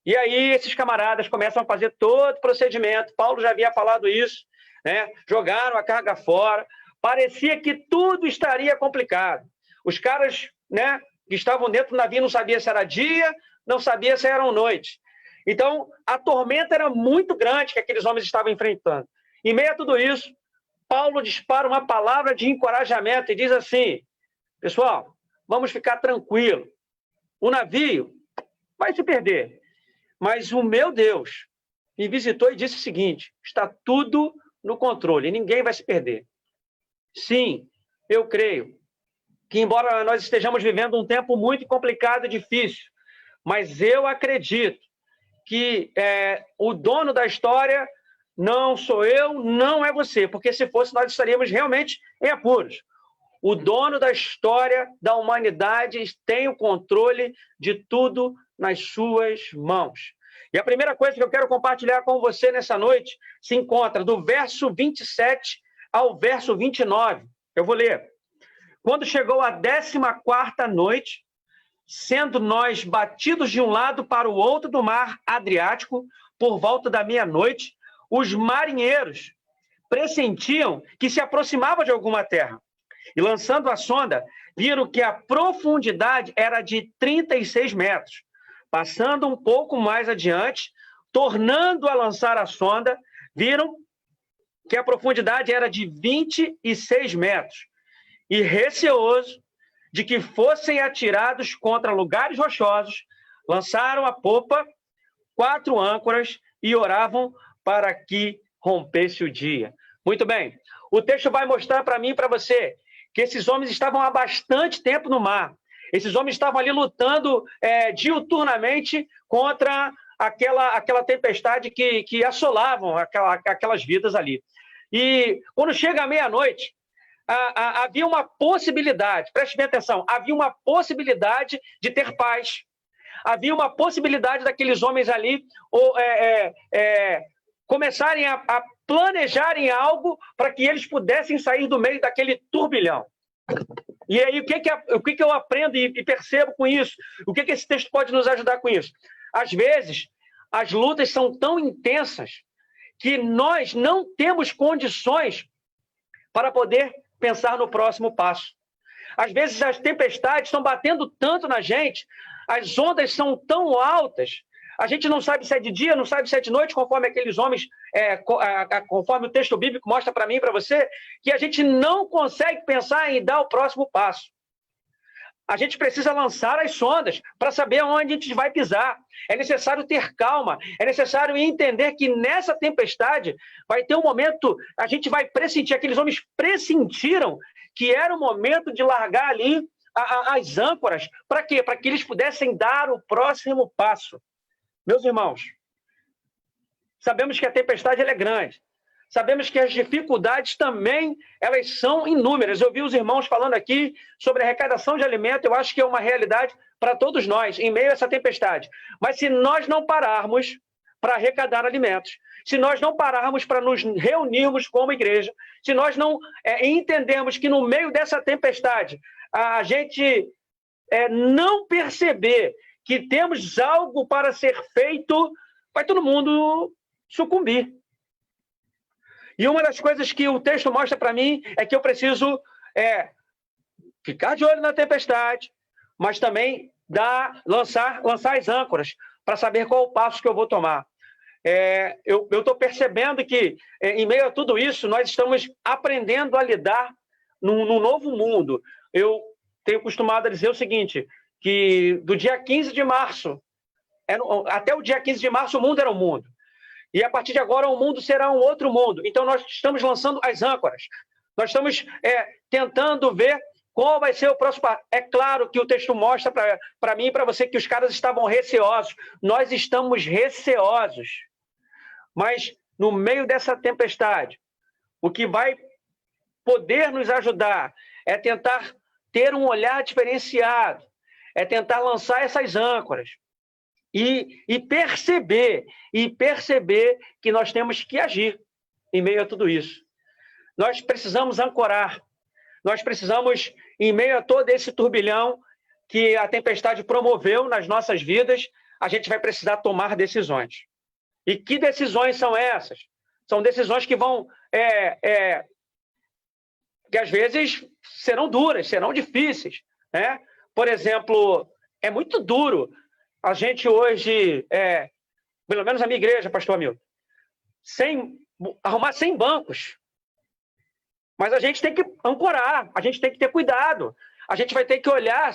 E aí esses camaradas começam a fazer todo o procedimento. Paulo já havia falado isso, né? Jogaram a carga fora. Parecia que tudo estaria complicado. Os caras, né, que estavam dentro do navio não sabiam se era dia, não sabia se era noite. Então, a tormenta era muito grande que aqueles homens estavam enfrentando. Em meio a tudo isso, Paulo dispara uma palavra de encorajamento e diz assim: pessoal, vamos ficar tranquilo. O navio vai se perder, mas o meu Deus me visitou e disse o seguinte: está tudo no controle, ninguém vai se perder. Sim, eu creio que, embora nós estejamos vivendo um tempo muito complicado e difícil, mas eu acredito que o dono da história não sou eu, não é você, porque se fosse, nós estaríamos realmente em apuros. O dono da história da humanidade tem o controle de tudo nas suas mãos. E a primeira coisa que eu quero compartilhar com você nessa noite se encontra do verso 27 ao verso 29. Eu vou ler. Quando chegou a 14ª noite, sendo nós batidos de um lado para o outro do mar Adriático, por volta da meia-noite, os marinheiros pressentiam que se aproximava de alguma terra. E lançando a sonda, viram que a profundidade era de 36 metros. Passando um pouco mais adiante, tornando a lançar a sonda, viram que a profundidade era de 26 metros. E receoso de que fossem atirados contra lugares rochosos, lançaram a popa 4 âncoras e oravam para que rompesse o dia. Muito bem. O texto vai mostrar para mim e para você que esses homens estavam há bastante tempo no mar. Esses homens estavam ali lutando diuturnamente contra aquela tempestade que assolavam aquelas vidas ali. E quando chega a meia-noite, havia uma possibilidade, preste bem atenção, havia uma possibilidade de ter paz. Havia uma possibilidade daqueles homens ali começarem a planejarem algo para que eles pudessem sair do meio daquele turbilhão. E aí, o que eu aprendo e percebo com isso? O que esse texto pode nos ajudar com isso? Às vezes, as lutas são tão intensas que nós não temos condições para poder pensar no próximo passo. Às vezes, as tempestades estão batendo tanto na gente, as ondas são tão altas, a gente não sabe se é de dia, não sabe se é de noite, conforme aqueles homens, conforme o texto bíblico mostra para mim e para você, que a gente não consegue pensar em dar o próximo passo. A gente precisa lançar as sondas para saber onde a gente vai pisar. É necessário ter calma, é necessário entender que nessa tempestade vai ter um momento, a gente vai pressentir, aqueles homens pressentiram que era o momento de largar ali as âncoras. Para quê? Para que eles pudessem dar o próximo passo. Meus irmãos, sabemos que a tempestade ela é grande. Sabemos que as dificuldades também, elas são inúmeras. Eu vi os irmãos falando aqui sobre a arrecadação de alimento. Eu acho que é uma realidade para todos nós, em meio a essa tempestade. Mas se nós não pararmos para arrecadar alimentos, se nós não pararmos para nos reunirmos como igreja, se nós não entendermos que no meio dessa tempestade a gente não perceber que temos algo para ser feito, vai todo mundo sucumbir. E uma das coisas que o texto mostra para mim é que eu preciso ficar de olho na tempestade, mas também lançar as âncoras para saber qual o passo que eu vou tomar. Eu estou percebendo que, em meio a tudo isso, nós estamos aprendendo a lidar num novo mundo. Eu tenho costumado a dizer o seguinte, que do dia 15 de março, até o dia 15 de março, o mundo era um mundo. E a partir de agora, o mundo será um outro mundo. Então, nós estamos lançando as âncoras. Nós estamos tentando ver qual vai ser o próximo passo. É claro que o texto mostra para mim e para você que os caras estavam receosos. Nós estamos receosos. Mas, no meio dessa tempestade, o que vai poder nos ajudar é tentar ter um olhar diferenciado, é tentar lançar essas âncoras e perceber que nós temos que agir em meio a tudo isso. Nós precisamos ancorar, nós precisamos, em meio a todo esse turbilhão que a tempestade promoveu nas nossas vidas, a gente vai precisar tomar decisões. E que decisões são essas? São decisões que vão, que às vezes serão duras, serão difíceis, né? Por exemplo, é muito duro a gente hoje, pelo menos a minha igreja, pastor Hamilton, arrumar 100 bancos. Mas a gente tem que ancorar, a gente tem que ter cuidado, a gente vai ter que olhar,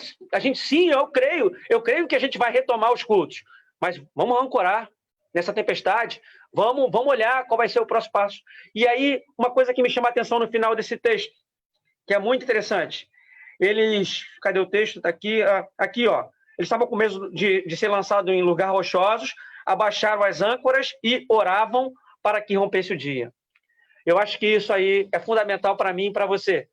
eu creio que a gente vai retomar os cultos, mas vamos ancorar nessa tempestade, vamos olhar qual vai ser o próximo passo. E aí, uma coisa que me chama a atenção no final desse texto, que é muito interessante, cadê o texto? Está aqui, aqui, ó. Eles estavam com medo de ser lançados em lugares rochosos, abaixaram as âncoras e oravam para que rompesse o dia. Eu acho que isso aí é fundamental para mim e para você.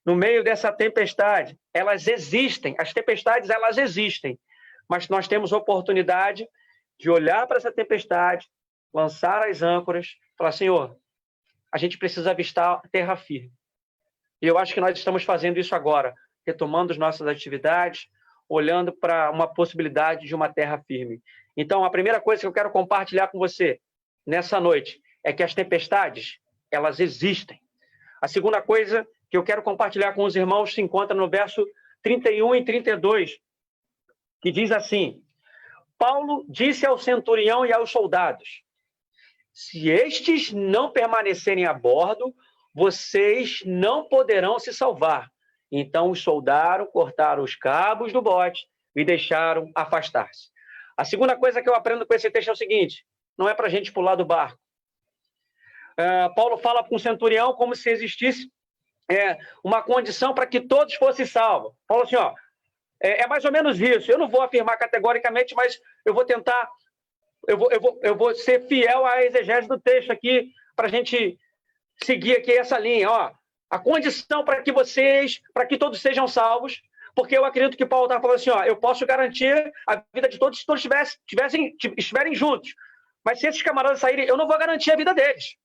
No meio dessa tempestade, elas existem, as tempestades elas existem, mas nós temos oportunidade de olhar para essa tempestade, lançar as âncoras, falar, Senhor, a gente precisa avistar a terra firme. E eu acho que nós estamos fazendo isso agora, retomando as nossas atividades, olhando para uma possibilidade de uma terra firme. Então, a primeira coisa que eu quero compartilhar com você nessa noite é que as tempestades, elas existem. A segunda coisa que eu quero compartilhar com os irmãos se encontra no verso 31 e 32, que diz assim, Paulo disse ao centurião e aos soldados, se estes não permanecerem a bordo, vocês não poderão se salvar. Então os soldados cortaram os cabos do bote e deixaram afastar-se. A segunda coisa que eu aprendo com esse texto é o seguinte, não é para a gente pular do barco. Paulo fala com o centurião como se existisse uma condição para que todos fossem salvos. Paulo assim, ó, é mais ou menos isso. Eu não vou afirmar categoricamente, mas eu vou tentar, eu vou ser fiel à exegese do texto aqui, para a gente seguir aqui essa linha. Ó, a condição para que todos sejam salvos, porque eu acredito que Paulo está falando assim, ó, eu posso garantir a vida de todos se todos estiverem juntos. Mas se esses camaradas saírem, eu não vou garantir a vida deles.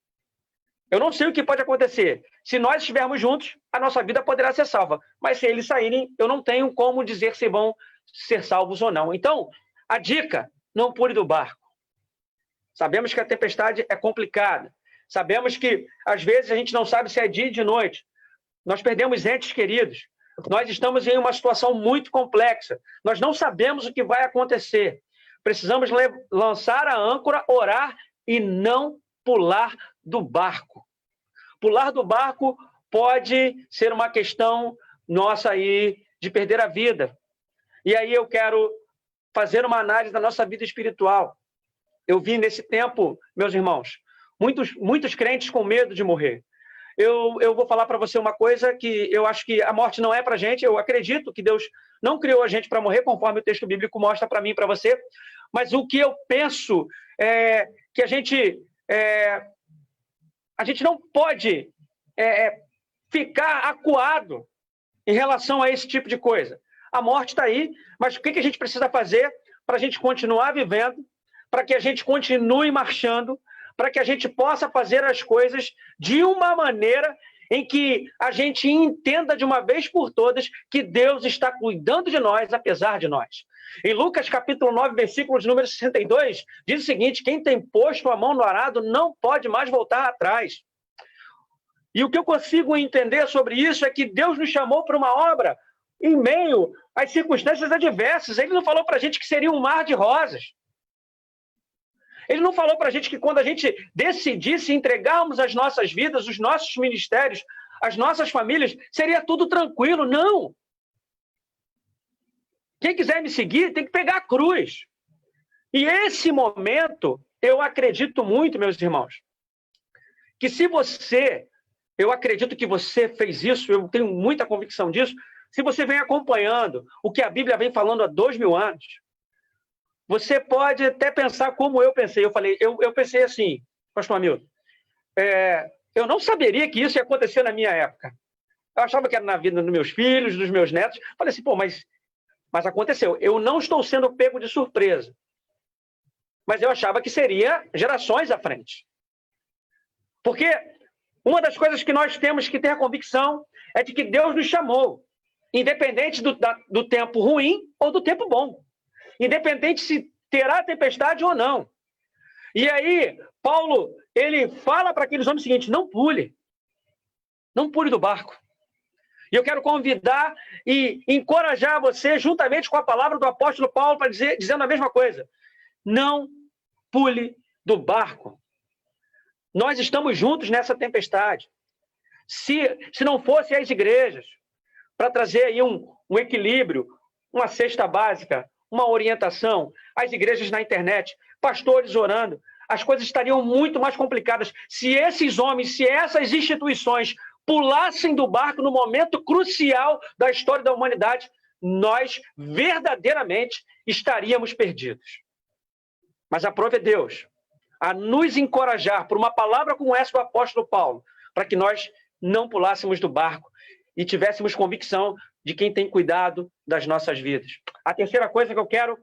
Eu não sei o que pode acontecer. Se nós estivermos juntos, a nossa vida poderá ser salva. Mas se eles saírem, eu não tenho como dizer se vão ser salvos ou não. Então, a dica, não pule do barco. Sabemos que a tempestade é complicada. Sabemos que, às vezes, a gente não sabe se é dia ou de noite. Nós perdemos entes queridos. Nós estamos em uma situação muito complexa. Nós não sabemos o que vai acontecer. Precisamos lançar a âncora, orar e não pular do barco. Pular do barco pode ser uma questão nossa aí de perder a vida. E aí eu quero fazer uma análise da nossa vida espiritual. Eu vi nesse tempo, meus irmãos, muitos crentes com medo de morrer. Eu vou falar para você uma coisa que eu acho que a morte não é para a gente. Eu acredito que Deus não criou a gente para morrer, conforme o texto bíblico mostra para mim e para você. Mas o que eu penso é que a gente não pode ficar acuado em relação a esse tipo de coisa. A morte está aí, mas o que a gente precisa fazer para a gente continuar vivendo, para que a gente continue marchando, para que a gente possa fazer as coisas de uma maneira em que a gente entenda de uma vez por todas que Deus está cuidando de nós, apesar de nós. Em Lucas capítulo 9, versículo de número 62, diz o seguinte, quem tem posto a mão no arado não pode mais voltar atrás. E o que eu consigo entender sobre isso é que Deus nos chamou para uma obra em meio às circunstâncias adversas. Ele não falou para a gente que seria um mar de rosas. Ele não falou para a gente que quando a gente decidisse entregarmos as nossas vidas, os nossos ministérios, as nossas famílias, seria tudo tranquilo. Não! Quem quiser me seguir tem que pegar a cruz. E esse momento, eu acredito muito, meus irmãos, que se você, eu acredito que você fez isso, eu tenho muita convicção disso, se você vem acompanhando o que a Bíblia vem falando há 2000 anos, você pode até pensar como eu pensei. Eu pensei assim, pastor Hamilton, eu não saberia que isso ia acontecer na minha época. Eu achava que era na vida dos meus filhos, dos meus netos. Falei assim, mas aconteceu. Eu não estou sendo pego de surpresa. Mas eu achava que seria gerações à frente. Porque uma das coisas que nós temos que ter a convicção é de que Deus nos chamou, independente do tempo ruim ou do tempo bom. Independente se terá tempestade ou não. E aí, Paulo, ele fala para aqueles homens o seguinte, não pule do barco. E eu quero convidar e encorajar você, juntamente com a palavra do apóstolo Paulo, para dizendo a mesma coisa. Não pule do barco. Nós estamos juntos nessa tempestade. Se não fosse as igrejas, para trazer aí um equilíbrio, uma cesta básica, uma orientação, as igrejas na internet, pastores orando, as coisas estariam muito mais complicadas. Se esses homens, se essas instituições pulassem do barco no momento crucial da história da humanidade, nós verdadeiramente estaríamos perdidos. Mas aprove Deus a nos encorajar por uma palavra como essa do apóstolo Paulo, para que nós não pulássemos do barco e tivéssemos convicção de quem tem cuidado das nossas vidas. A terceira coisa que eu quero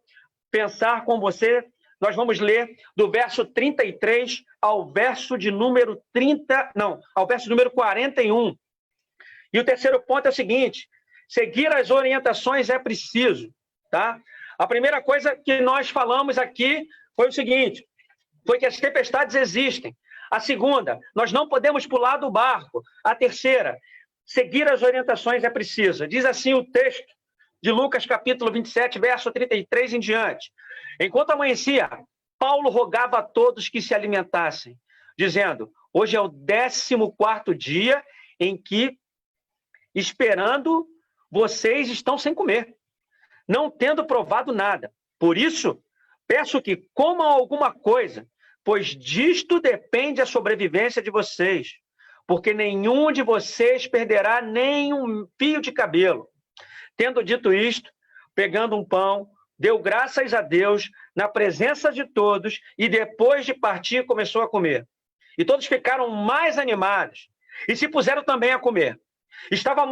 pensar com você, nós vamos ler do verso 33 ao verso de número 41. E o terceiro ponto é o seguinte, seguir as orientações é preciso, tá? A primeira coisa que nós falamos aqui foi o seguinte, foi que as tempestades existem. A segunda, nós não podemos pular do barco. A terceira, seguir as orientações é preciso. Diz assim o texto de Lucas, capítulo 27, verso 33 em diante. Enquanto amanhecia, Paulo rogava a todos que se alimentassem, dizendo, hoje é o 14º dia em que, esperando, vocês estão sem comer, não tendo provado nada. Por isso, peço que comam alguma coisa, pois disto depende a sobrevivência de vocês, porque nenhum de vocês perderá nem um fio de cabelo. Tendo dito isto, pegando um pão, deu graças a Deus na presença de todos e depois de partir começou a comer. E todos ficaram mais animados e se puseram também a comer. Estavam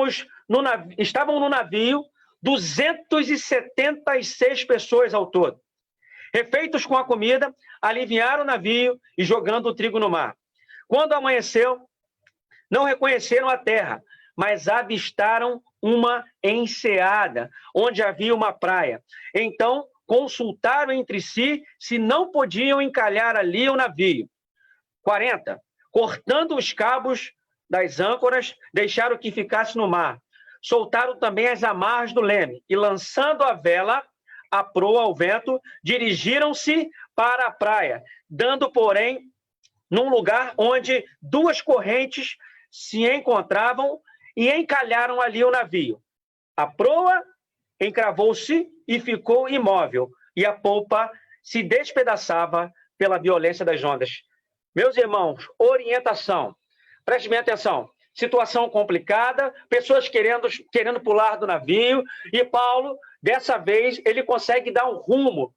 no navio 276 pessoas ao todo. Refeitos com a comida, aliviaram o navio e jogando o trigo no mar. Quando amanheceu, não reconheceram a terra, mas avistaram uma enseada, onde havia uma praia. Então, consultaram entre si se não podiam encalhar ali o navio. 40. Cortando os cabos das âncoras, deixaram que ficasse no mar. Soltaram também as amarras do leme e, lançando a vela, a proa ao vento, dirigiram-se para a praia, dando, porém, num lugar onde duas correntes se encontravam e encalharam ali o navio. A proa encravou-se e ficou imóvel, e a polpa se despedaçava pela violência das ondas. Meus irmãos, orientação. Preste bem atenção. Situação complicada, pessoas querendo pular do navio, e Paulo, dessa vez, ele consegue dar um rumo.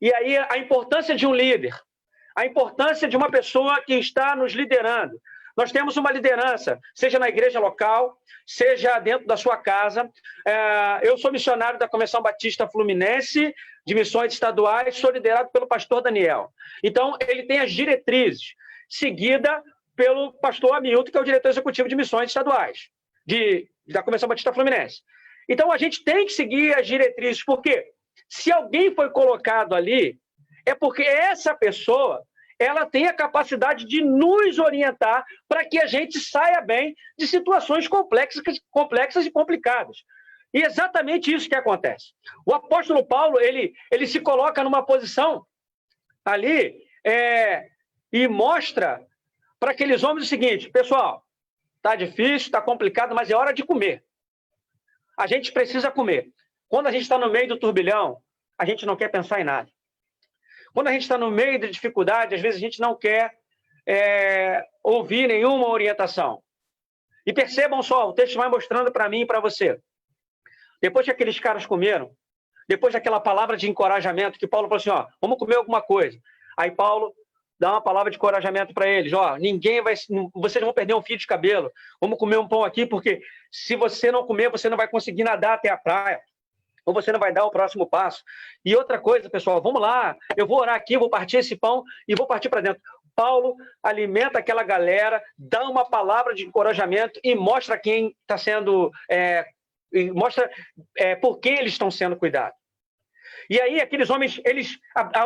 E aí a importância de um líder, a importância de uma pessoa que está nos liderando. Nós temos uma liderança, seja na igreja local, seja dentro da sua casa. Eu sou missionário da Convenção Batista Fluminense, de missões estaduais, sou liderado pelo pastor Daniel. Então, ele tem as diretrizes, seguida pelo pastor Hamilton, que é o diretor executivo de missões estaduais, da Convenção Batista Fluminense. Então, a gente tem que seguir as diretrizes, porque se alguém foi colocado ali, é porque essa pessoa, ela tem a capacidade de nos orientar para que a gente saia bem de situações complexas e complicadas. E é exatamente isso que acontece. O apóstolo Paulo, ele se coloca numa posição ali e mostra para aqueles homens o seguinte: pessoal, está difícil, está complicado, mas é hora de comer. A gente precisa comer. Quando a gente está no meio do turbilhão, a gente não quer pensar em nada. Quando a gente está no meio da dificuldade, às vezes a gente não quer ouvir nenhuma orientação. E percebam só, o texto vai mostrando para mim e para você. Depois que aqueles caras comeram, depois daquela palavra de encorajamento, que Paulo falou assim, ó, vamos comer alguma coisa. Aí Paulo dá uma palavra de encorajamento para eles, ó, vocês vão perder um fio de cabelo, vamos comer um pão aqui, porque se você não comer, você não vai conseguir nadar até a praia, ou você não vai dar o próximo passo. E outra coisa, pessoal, vamos lá, eu vou orar aqui, vou partir esse pão e vou partir para dentro. Paulo alimenta aquela galera, dá uma palavra de encorajamento e mostra quem está sendo, mostra por que eles estão sendo cuidados. E aí aqueles homens,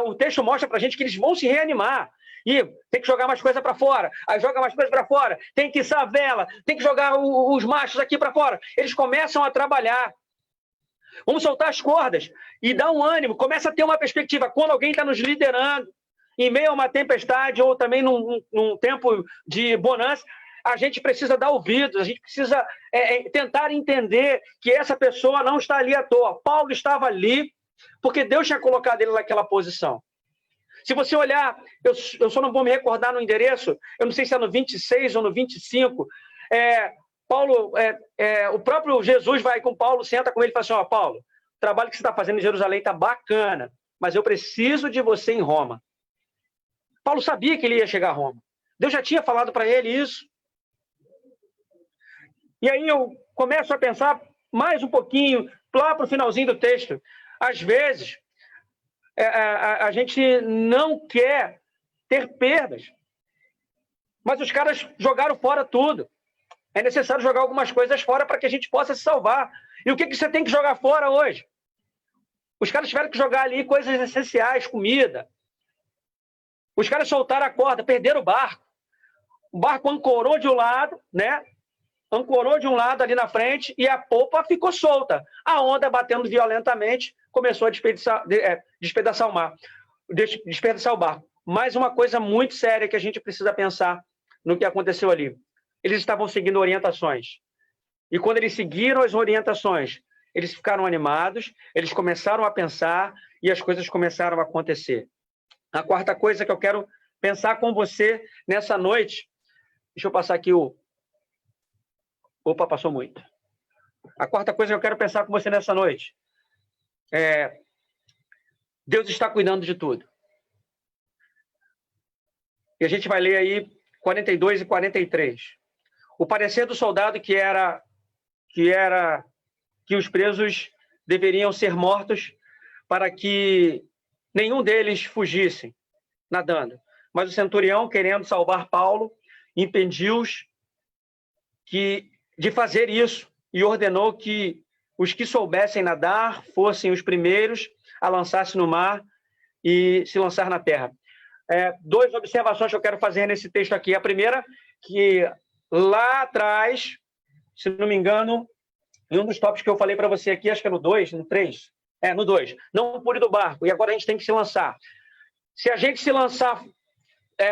o texto mostra para a gente que eles vão se reanimar. E tem que jogar mais coisa para fora. Aí joga mais coisa para fora. Tem que içar a vela. Tem que jogar os machos aqui para fora. Eles começam a trabalhar. Vamos soltar as cordas e dar um ânimo. Começa a ter uma perspectiva. Quando alguém está nos liderando, em meio a uma tempestade ou também num tempo de bonança, a gente precisa dar ouvidos, a gente precisa tentar entender que essa pessoa não está ali à toa. Paulo estava ali porque Deus tinha colocado ele naquela posição. Se você olhar, eu só não vou me recordar no endereço, eu não sei se é no 26 ou no 25, Paulo, o próprio Jesus vai com Paulo, senta com ele e fala assim, ó, Paulo, o trabalho que você está fazendo em Jerusalém está bacana, mas eu preciso de você em Roma. Paulo sabia que ele ia chegar a Roma. Deus já tinha falado para ele isso. E aí eu começo a pensar mais um pouquinho, lá para o finalzinho do texto. Às vezes, a gente não quer ter perdas, mas os caras jogaram fora tudo. É necessário jogar algumas coisas fora para que a gente possa se salvar. E o que você tem que jogar fora hoje? Os caras tiveram que jogar ali coisas essenciais, comida. Os caras soltaram a corda, perderam o barco. O barco ancorou de um lado, né? Ancorou de um lado ali na frente e a popa ficou solta. A onda batendo violentamente começou a despedaçar o mar, despedaçar o barco. Mais uma coisa muito séria que a gente precisa pensar no que aconteceu ali. Eles estavam seguindo orientações. E quando eles seguiram as orientações, eles ficaram animados, eles começaram a pensar e as coisas começaram a acontecer. A quarta coisa que eu quero pensar com você nessa noite, deixa eu passar aqui Opa, passou muito. A quarta coisa que eu quero pensar com você nessa noite é: Deus está cuidando de tudo. E a gente vai ler aí 42 e 43. O parecer do soldado que os presos deveriam ser mortos para que nenhum deles fugisse nadando. Mas o centurião, querendo salvar Paulo, impediu-os de fazer isso e ordenou que os que soubessem nadar fossem os primeiros a lançar-se no mar e se lançar na terra. Duas observações que eu quero fazer nesse texto aqui. A primeira, que lá atrás, se não me engano, em um dos tópicos que eu falei para você aqui, acho que é no 2, no 3, no 2, não pule do barco, e agora a gente tem que se lançar. Se a gente se lançar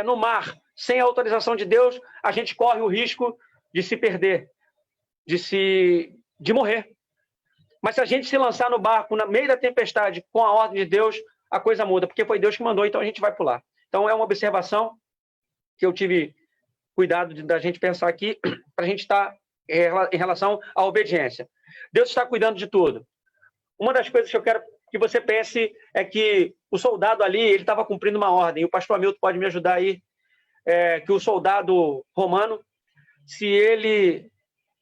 no mar sem a autorização de Deus, a gente corre o risco de se perder, de morrer. Mas se a gente se lançar no barco, no meio da tempestade, com a ordem de Deus, a coisa muda, porque foi Deus que mandou, então a gente vai pular. Então é uma observação que eu tive cuidado da gente pensar aqui, para a gente estar em relação à obediência. Deus está cuidando de tudo. Uma das coisas que eu quero que você pense é que o soldado ali, ele estava cumprindo uma ordem, e o pastor Hamilton pode me ajudar aí, que o soldado romano, se ele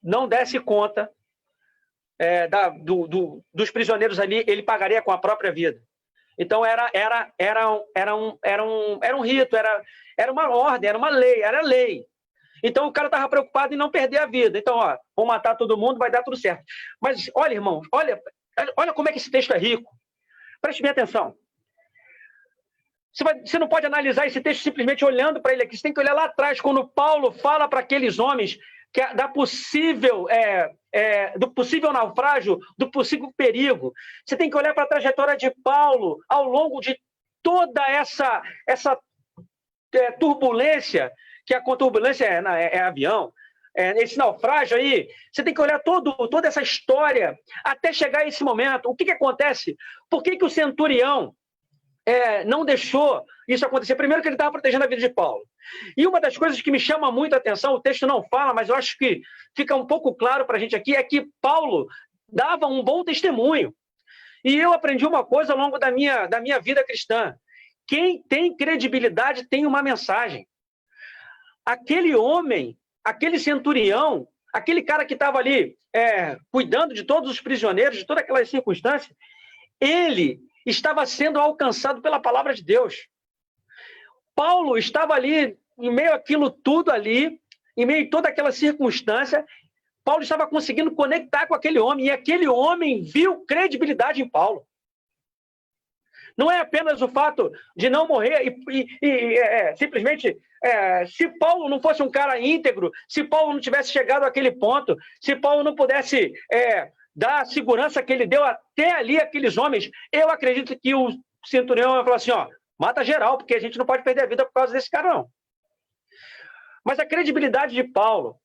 não desse conta dos prisioneiros ali, ele pagaria com a própria vida. Então era um rito, era uma ordem, era uma lei, era lei. Então o cara estava preocupado em não perder a vida. Então, vou matar todo mundo, vai dar tudo certo. Mas olha, irmãos, olha como é que esse texto é rico. Preste bem atenção. Você não pode analisar esse texto simplesmente olhando para ele aqui. Você tem que olhar lá atrás, quando Paulo fala para aqueles homens que do possível naufrágio, do possível perigo. Você tem que olhar para a trajetória de Paulo ao longo de toda essa turbulência, que a turbulência é avião, esse naufrágio aí. Você tem que olhar toda essa história até chegar a esse momento. O que acontece? Por que o centurião não deixou isso acontecer? Primeiro que ele estava protegendo a vida de Paulo. E uma das coisas que me chama muito a atenção, o texto não fala, mas eu acho que fica um pouco claro para a gente aqui, é que Paulo dava um bom testemunho. E eu aprendi uma coisa ao longo da minha vida cristã. Quem tem credibilidade tem uma mensagem. Aquele homem, aquele centurião, aquele cara que estava ali cuidando de todos os prisioneiros, de todas aquelas circunstâncias, ele estava sendo alcançado pela palavra de Deus. Paulo estava ali, em meio àquilo tudo ali, em meio a toda aquela circunstância, Paulo estava conseguindo conectar com aquele homem, e aquele homem viu credibilidade em Paulo. Não é apenas o fato de não morrer simplesmente, se Paulo não fosse um cara íntegro, se Paulo não tivesse chegado àquele ponto, se Paulo não pudesse dar a segurança que ele deu até ali àqueles homens, eu acredito que o centurião vai falar assim, mata geral, porque a gente não pode perder a vida por causa desse cara, não. Mas a credibilidade de Paulo,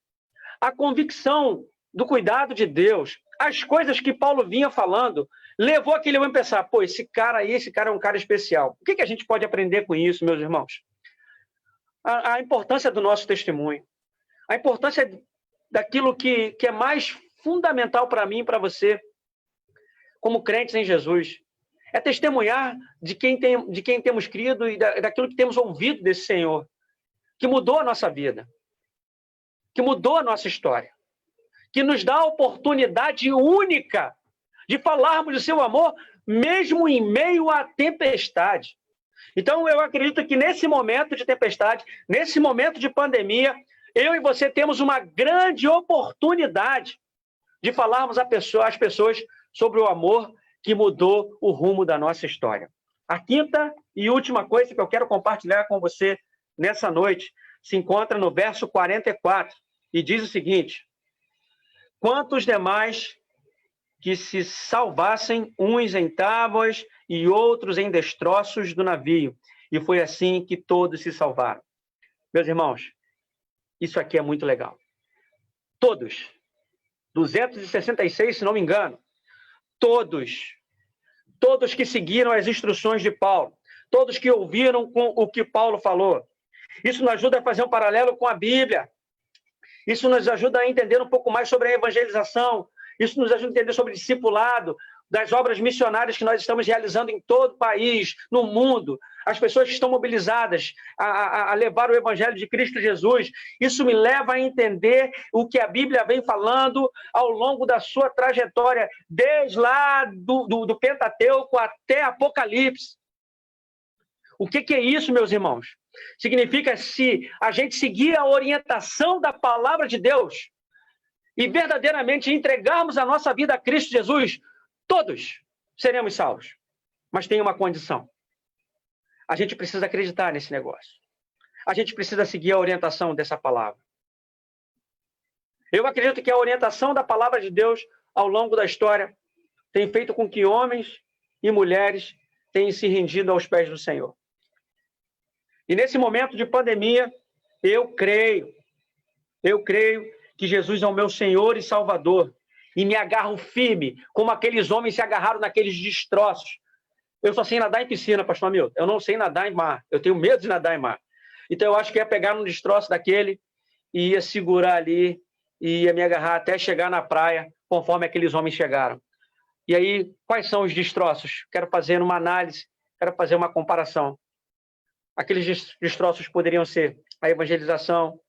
a convicção do cuidado de Deus, as coisas que Paulo vinha falando, levou aquele homem a pensar, esse cara é um cara especial. O que a gente pode aprender com isso, meus irmãos? A importância do nosso testemunho, a importância daquilo que é mais fundamental para mim e para você, como crentes em Jesus, é testemunhar de quem temos crido e daquilo que temos ouvido desse Senhor, que mudou a nossa vida, que mudou a nossa história, que nos dá a oportunidade única de falarmos do seu amor, mesmo em meio à tempestade. Então, eu acredito que nesse momento de tempestade, nesse momento de pandemia, eu e você temos uma grande oportunidade de falarmos às pessoas sobre o amor que mudou o rumo da nossa história. A quinta e última coisa que eu quero compartilhar com você nessa noite se encontra no verso 44 e diz o seguinte: quantos demais que se salvassem, uns em tábuas e outros em destroços do navio. E foi assim que todos se salvaram. Meus irmãos, isso aqui é muito legal. Todos, 266, se não me engano, todos que seguiram as instruções de Paulo, todos que ouviram o que Paulo falou. Isso nos ajuda a fazer um paralelo com a Bíblia. Isso nos ajuda a entender um pouco mais sobre a evangelização. Isso nos ajuda a entender sobre o discipulado, das obras missionárias que nós estamos realizando em todo o país, no mundo. As pessoas que estão mobilizadas a levar o Evangelho de Cristo Jesus. Isso me leva a entender o que a Bíblia vem falando ao longo da sua trajetória, desde lá do Pentateuco até Apocalipse. O que é isso, meus irmãos? Significa se a gente seguir a orientação da palavra de Deus e verdadeiramente entregarmos a nossa vida a Cristo Jesus, todos seremos salvos. Mas tem uma condição. A gente precisa acreditar nesse negócio. A gente precisa seguir a orientação dessa palavra. Eu acredito que a orientação da palavra de Deus ao longo da história tem feito com que homens e mulheres tenham se rendido aos pés do Senhor. E nesse momento de pandemia, eu creio que Jesus é o meu Senhor e Salvador, e me agarro firme, como aqueles homens se agarraram naqueles destroços. Eu só sei nadar em piscina, pastor Hamilton. Eu não sei nadar em mar. Eu tenho medo de nadar em mar. Então, eu acho que ia pegar num destroço daquele e ia segurar ali e ia me agarrar até chegar na praia, conforme aqueles homens chegaram. E aí, quais são os destroços? Quero fazer uma análise, quero fazer uma comparação. Aqueles destroços poderiam ser a evangelização,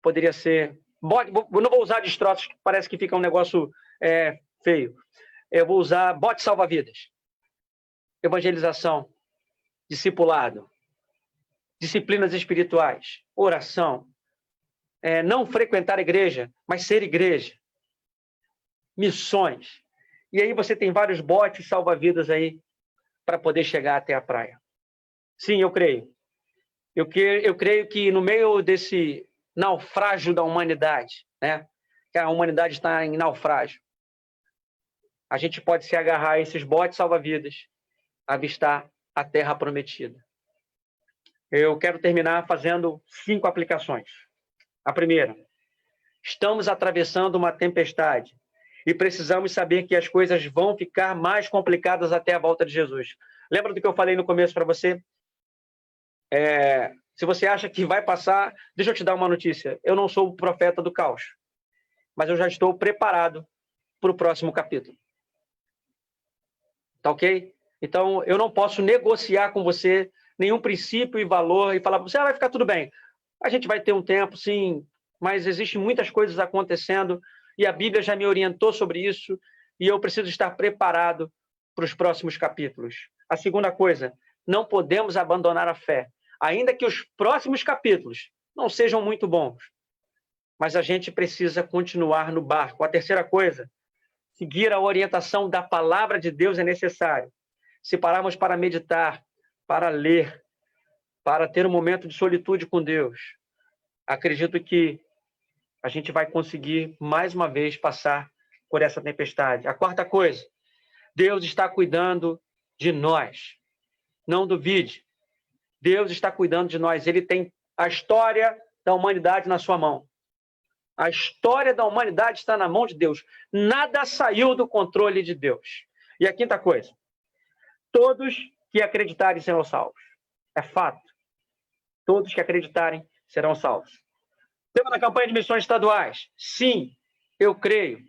poderia ser... Eu não vou usar destroços, que parece que fica um negócio feio. Eu vou usar bote salva-vidas. Evangelização, discipulado, disciplinas espirituais, oração, não frequentar a igreja, mas ser igreja, missões. E aí você tem vários botes salva-vidas aí para poder chegar até a praia. Sim, eu creio. Eu creio que no meio desse naufrágio da humanidade, né? Que a humanidade está em naufrágio, a gente pode se agarrar a esses botes salva-vidas, avistar a terra prometida. Eu quero terminar fazendo 5 aplicações. A primeira, estamos atravessando uma tempestade e precisamos saber que as coisas vão ficar mais complicadas até a volta de Jesus. Lembra do que eu falei no começo para você? Se você acha que vai passar, deixa eu te dar uma notícia. Eu não sou o profeta do caos, mas eu já estou preparado para o próximo capítulo. Tá ok? Então, eu não posso negociar com você nenhum princípio e valor e falar para você, vai ficar tudo bem. A gente vai ter um tempo, sim, mas existem muitas coisas acontecendo e a Bíblia já me orientou sobre isso e eu preciso estar preparado para os próximos capítulos. A segunda coisa, não podemos abandonar a fé, ainda que os próximos capítulos não sejam muito bons, mas a gente precisa continuar no barco. A terceira coisa, seguir a orientação da palavra de Deus é necessário. Se pararmos para meditar, para ler, para ter um momento de solitude com Deus, acredito que a gente vai conseguir, mais uma vez, passar por essa tempestade. A quarta coisa, Deus está cuidando de nós. Não duvide. Deus está cuidando de nós. Ele tem a história da humanidade na sua mão. A história da humanidade está na mão de Deus. Nada saiu do controle de Deus. E a quinta coisa, todos que acreditarem serão salvos. É fato. Todos que acreditarem serão salvos. Tema na campanha de missões estaduais. Sim, eu creio.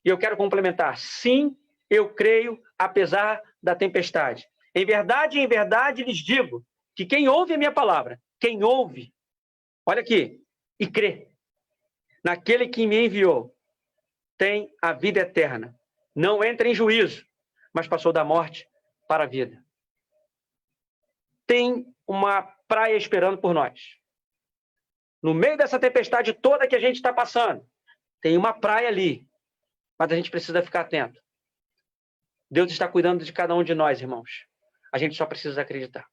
E eu quero complementar. Sim, eu creio, apesar da tempestade. Em verdade, lhes digo que quem ouve a minha palavra, quem ouve, olha aqui, e crê naquele que me enviou, tem a vida eterna. Não entra em juízo, mas passou da morte para a vida. Tem uma praia esperando por nós. No meio dessa tempestade toda que a gente está passando, tem uma praia ali, mas a gente precisa ficar atento. Deus está cuidando de cada um de nós, irmãos. A gente só precisa acreditar.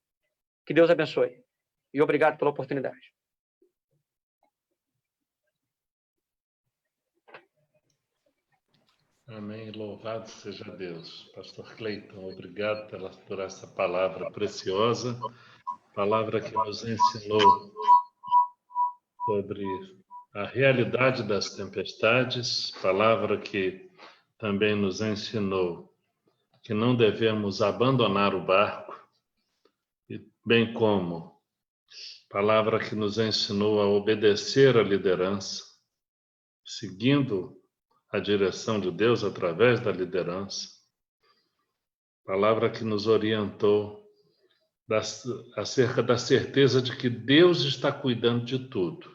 Que Deus abençoe. E obrigado pela oportunidade. Amém. Louvado seja Deus. Pastor Cleiton, obrigado por essa palavra preciosa, palavra que nos ensinou sobre a realidade das tempestades, palavra que também nos ensinou que não devemos abandonar o barco, e bem como palavra que nos ensinou a obedecer à liderança, seguindo a direção de Deus através da liderança, palavra que nos orientou acerca da certeza de que Deus está cuidando de tudo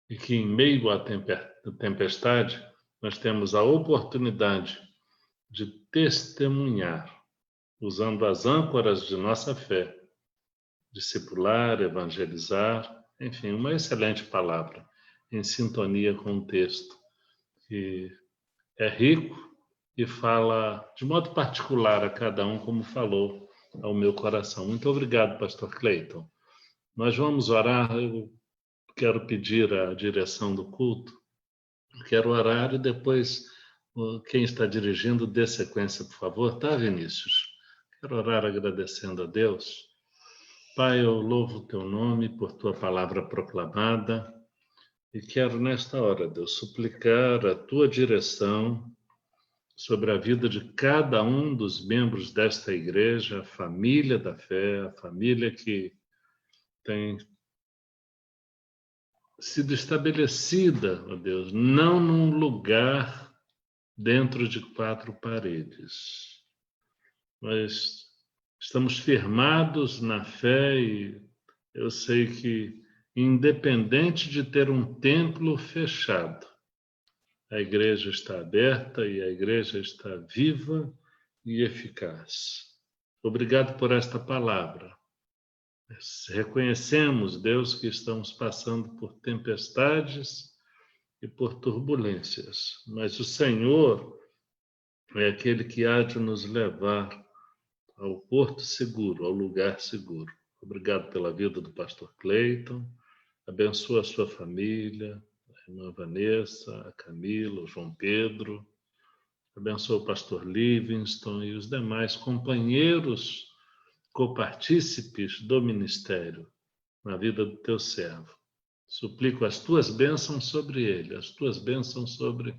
e que em meio à tempestade nós temos a oportunidade de testemunhar, usando as âncoras de nossa fé, discipular, evangelizar, enfim, uma excelente palavra, em sintonia com o texto, que é rico e fala de modo particular a cada um, como falou ao meu coração. Muito obrigado, pastor Cleiton. Nós vamos orar, eu quero pedir a direção do culto, quero orar e depois quem está dirigindo dê sequência, por favor, tá, Vinícius? Quero orar agradecendo a Deus. Pai, eu louvo o teu nome por tua palavra proclamada e quero nesta hora, Deus, suplicar a tua direção sobre a vida de cada um dos membros desta igreja, a família da fé, a família que tem sido estabelecida, ó Deus, não num lugar dentro de 4 paredes, mas estamos firmados na fé e eu sei que, independente de ter um templo fechado, a igreja está aberta e a igreja está viva e eficaz. Obrigado por esta palavra. Reconhecemos, Deus, que estamos passando por tempestades e por turbulências, mas o Senhor é aquele que há de nos levar ao porto seguro, ao lugar seguro. Obrigado pela vida do pastor Cleiton. Abençoa a sua família, a irmã Vanessa, a Camila, o João Pedro. Abençoa o pastor Livingston e os demais companheiros copartícipes do ministério na vida do teu servo. Suplico as tuas bênçãos sobre ele, as tuas bênçãos sobre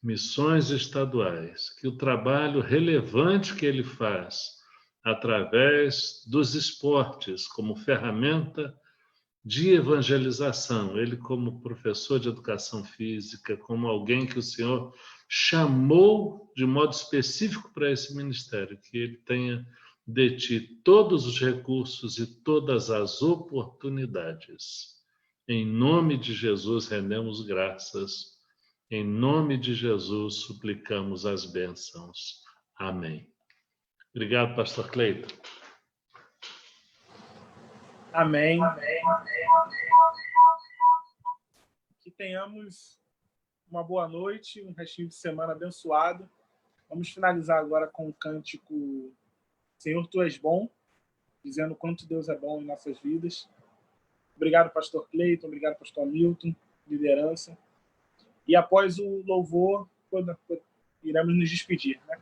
missões estaduais, que o trabalho relevante que ele faz através dos esportes como ferramenta de evangelização, ele como professor de educação física, como alguém que o Senhor chamou de modo específico para esse ministério, que ele tenha de ti todos os recursos e todas as oportunidades. Em nome de Jesus rendemos graças. Em nome de Jesus suplicamos as bênçãos. Amém. Obrigado, pastor Cleiton. Amém. Que tenhamos uma boa noite, um restinho de semana abençoado. Vamos finalizar agora com o cântico Senhor, Tu és bom, dizendo quanto Deus é bom em nossas vidas. Obrigado, pastor Cleiton, obrigado, pastor Hamilton, liderança. E após o louvor, iremos nos despedir, né?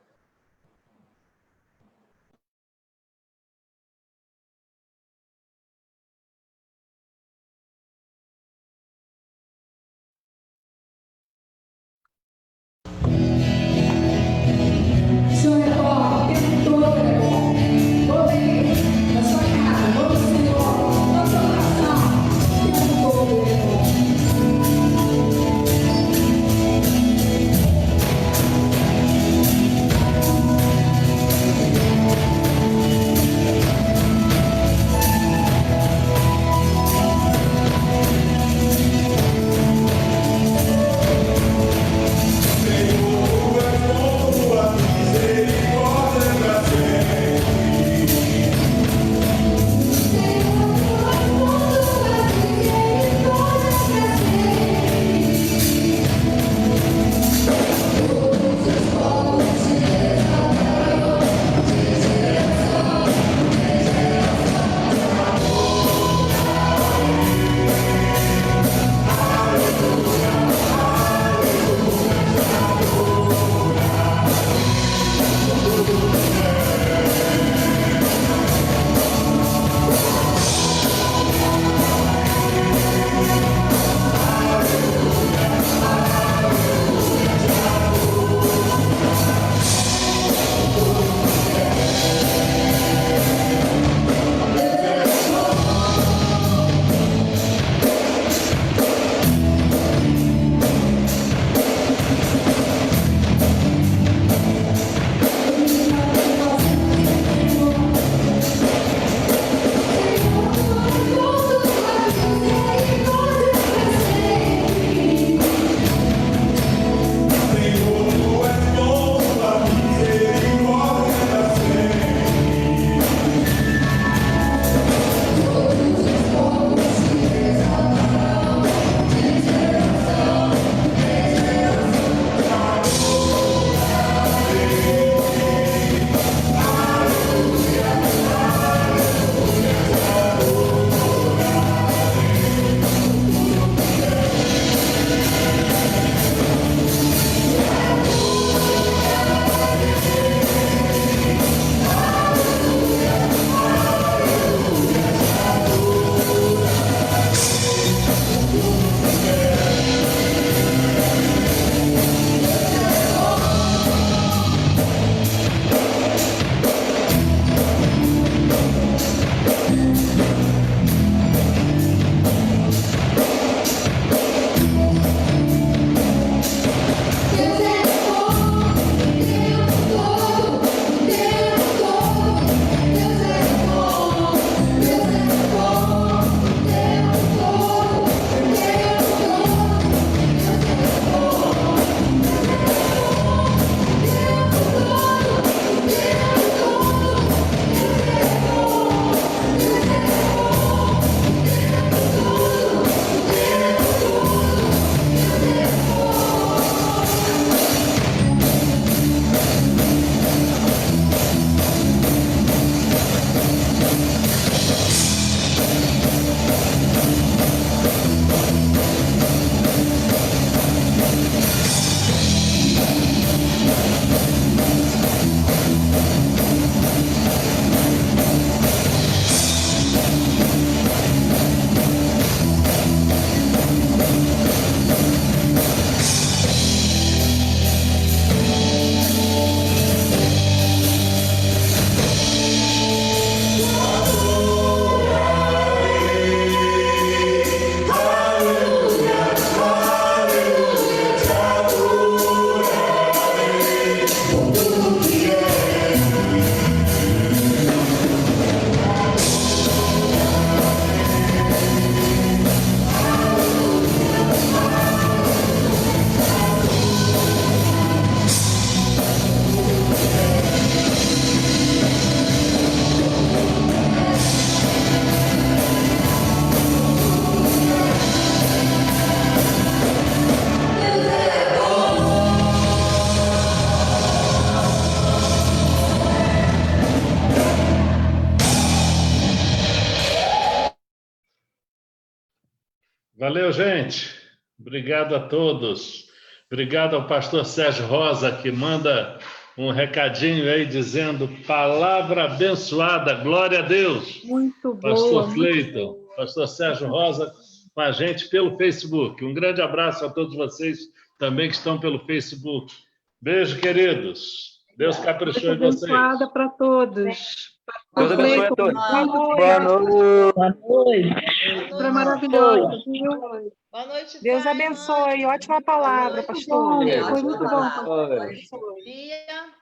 Valeu, gente. Obrigado a todos. Obrigado ao pastor Sérgio Rosa, que manda um recadinho aí dizendo palavra abençoada, glória a Deus. Muito boa. Pastor Cleiton, pastor Sérgio Rosa, com a gente pelo Facebook. Um grande abraço a todos vocês também que estão pelo Facebook. Beijo, queridos. Deus caprichou em vocês. Abençoada para todos. Deus abençoe a todos. Boa noite. Boa noite. Foi maravilhoso, viu? Boa noite, Deus pai, abençoe. mãe. Ótima palavra, Boa noite, pastor. Foi muito bom. Dia.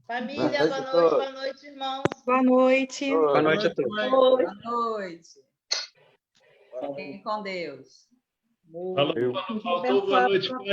Família, boa noite, irmãos. Boa noite. Boa noite a todos. Boa noite. Fiquem com Deus. Falou, boa noite, pai.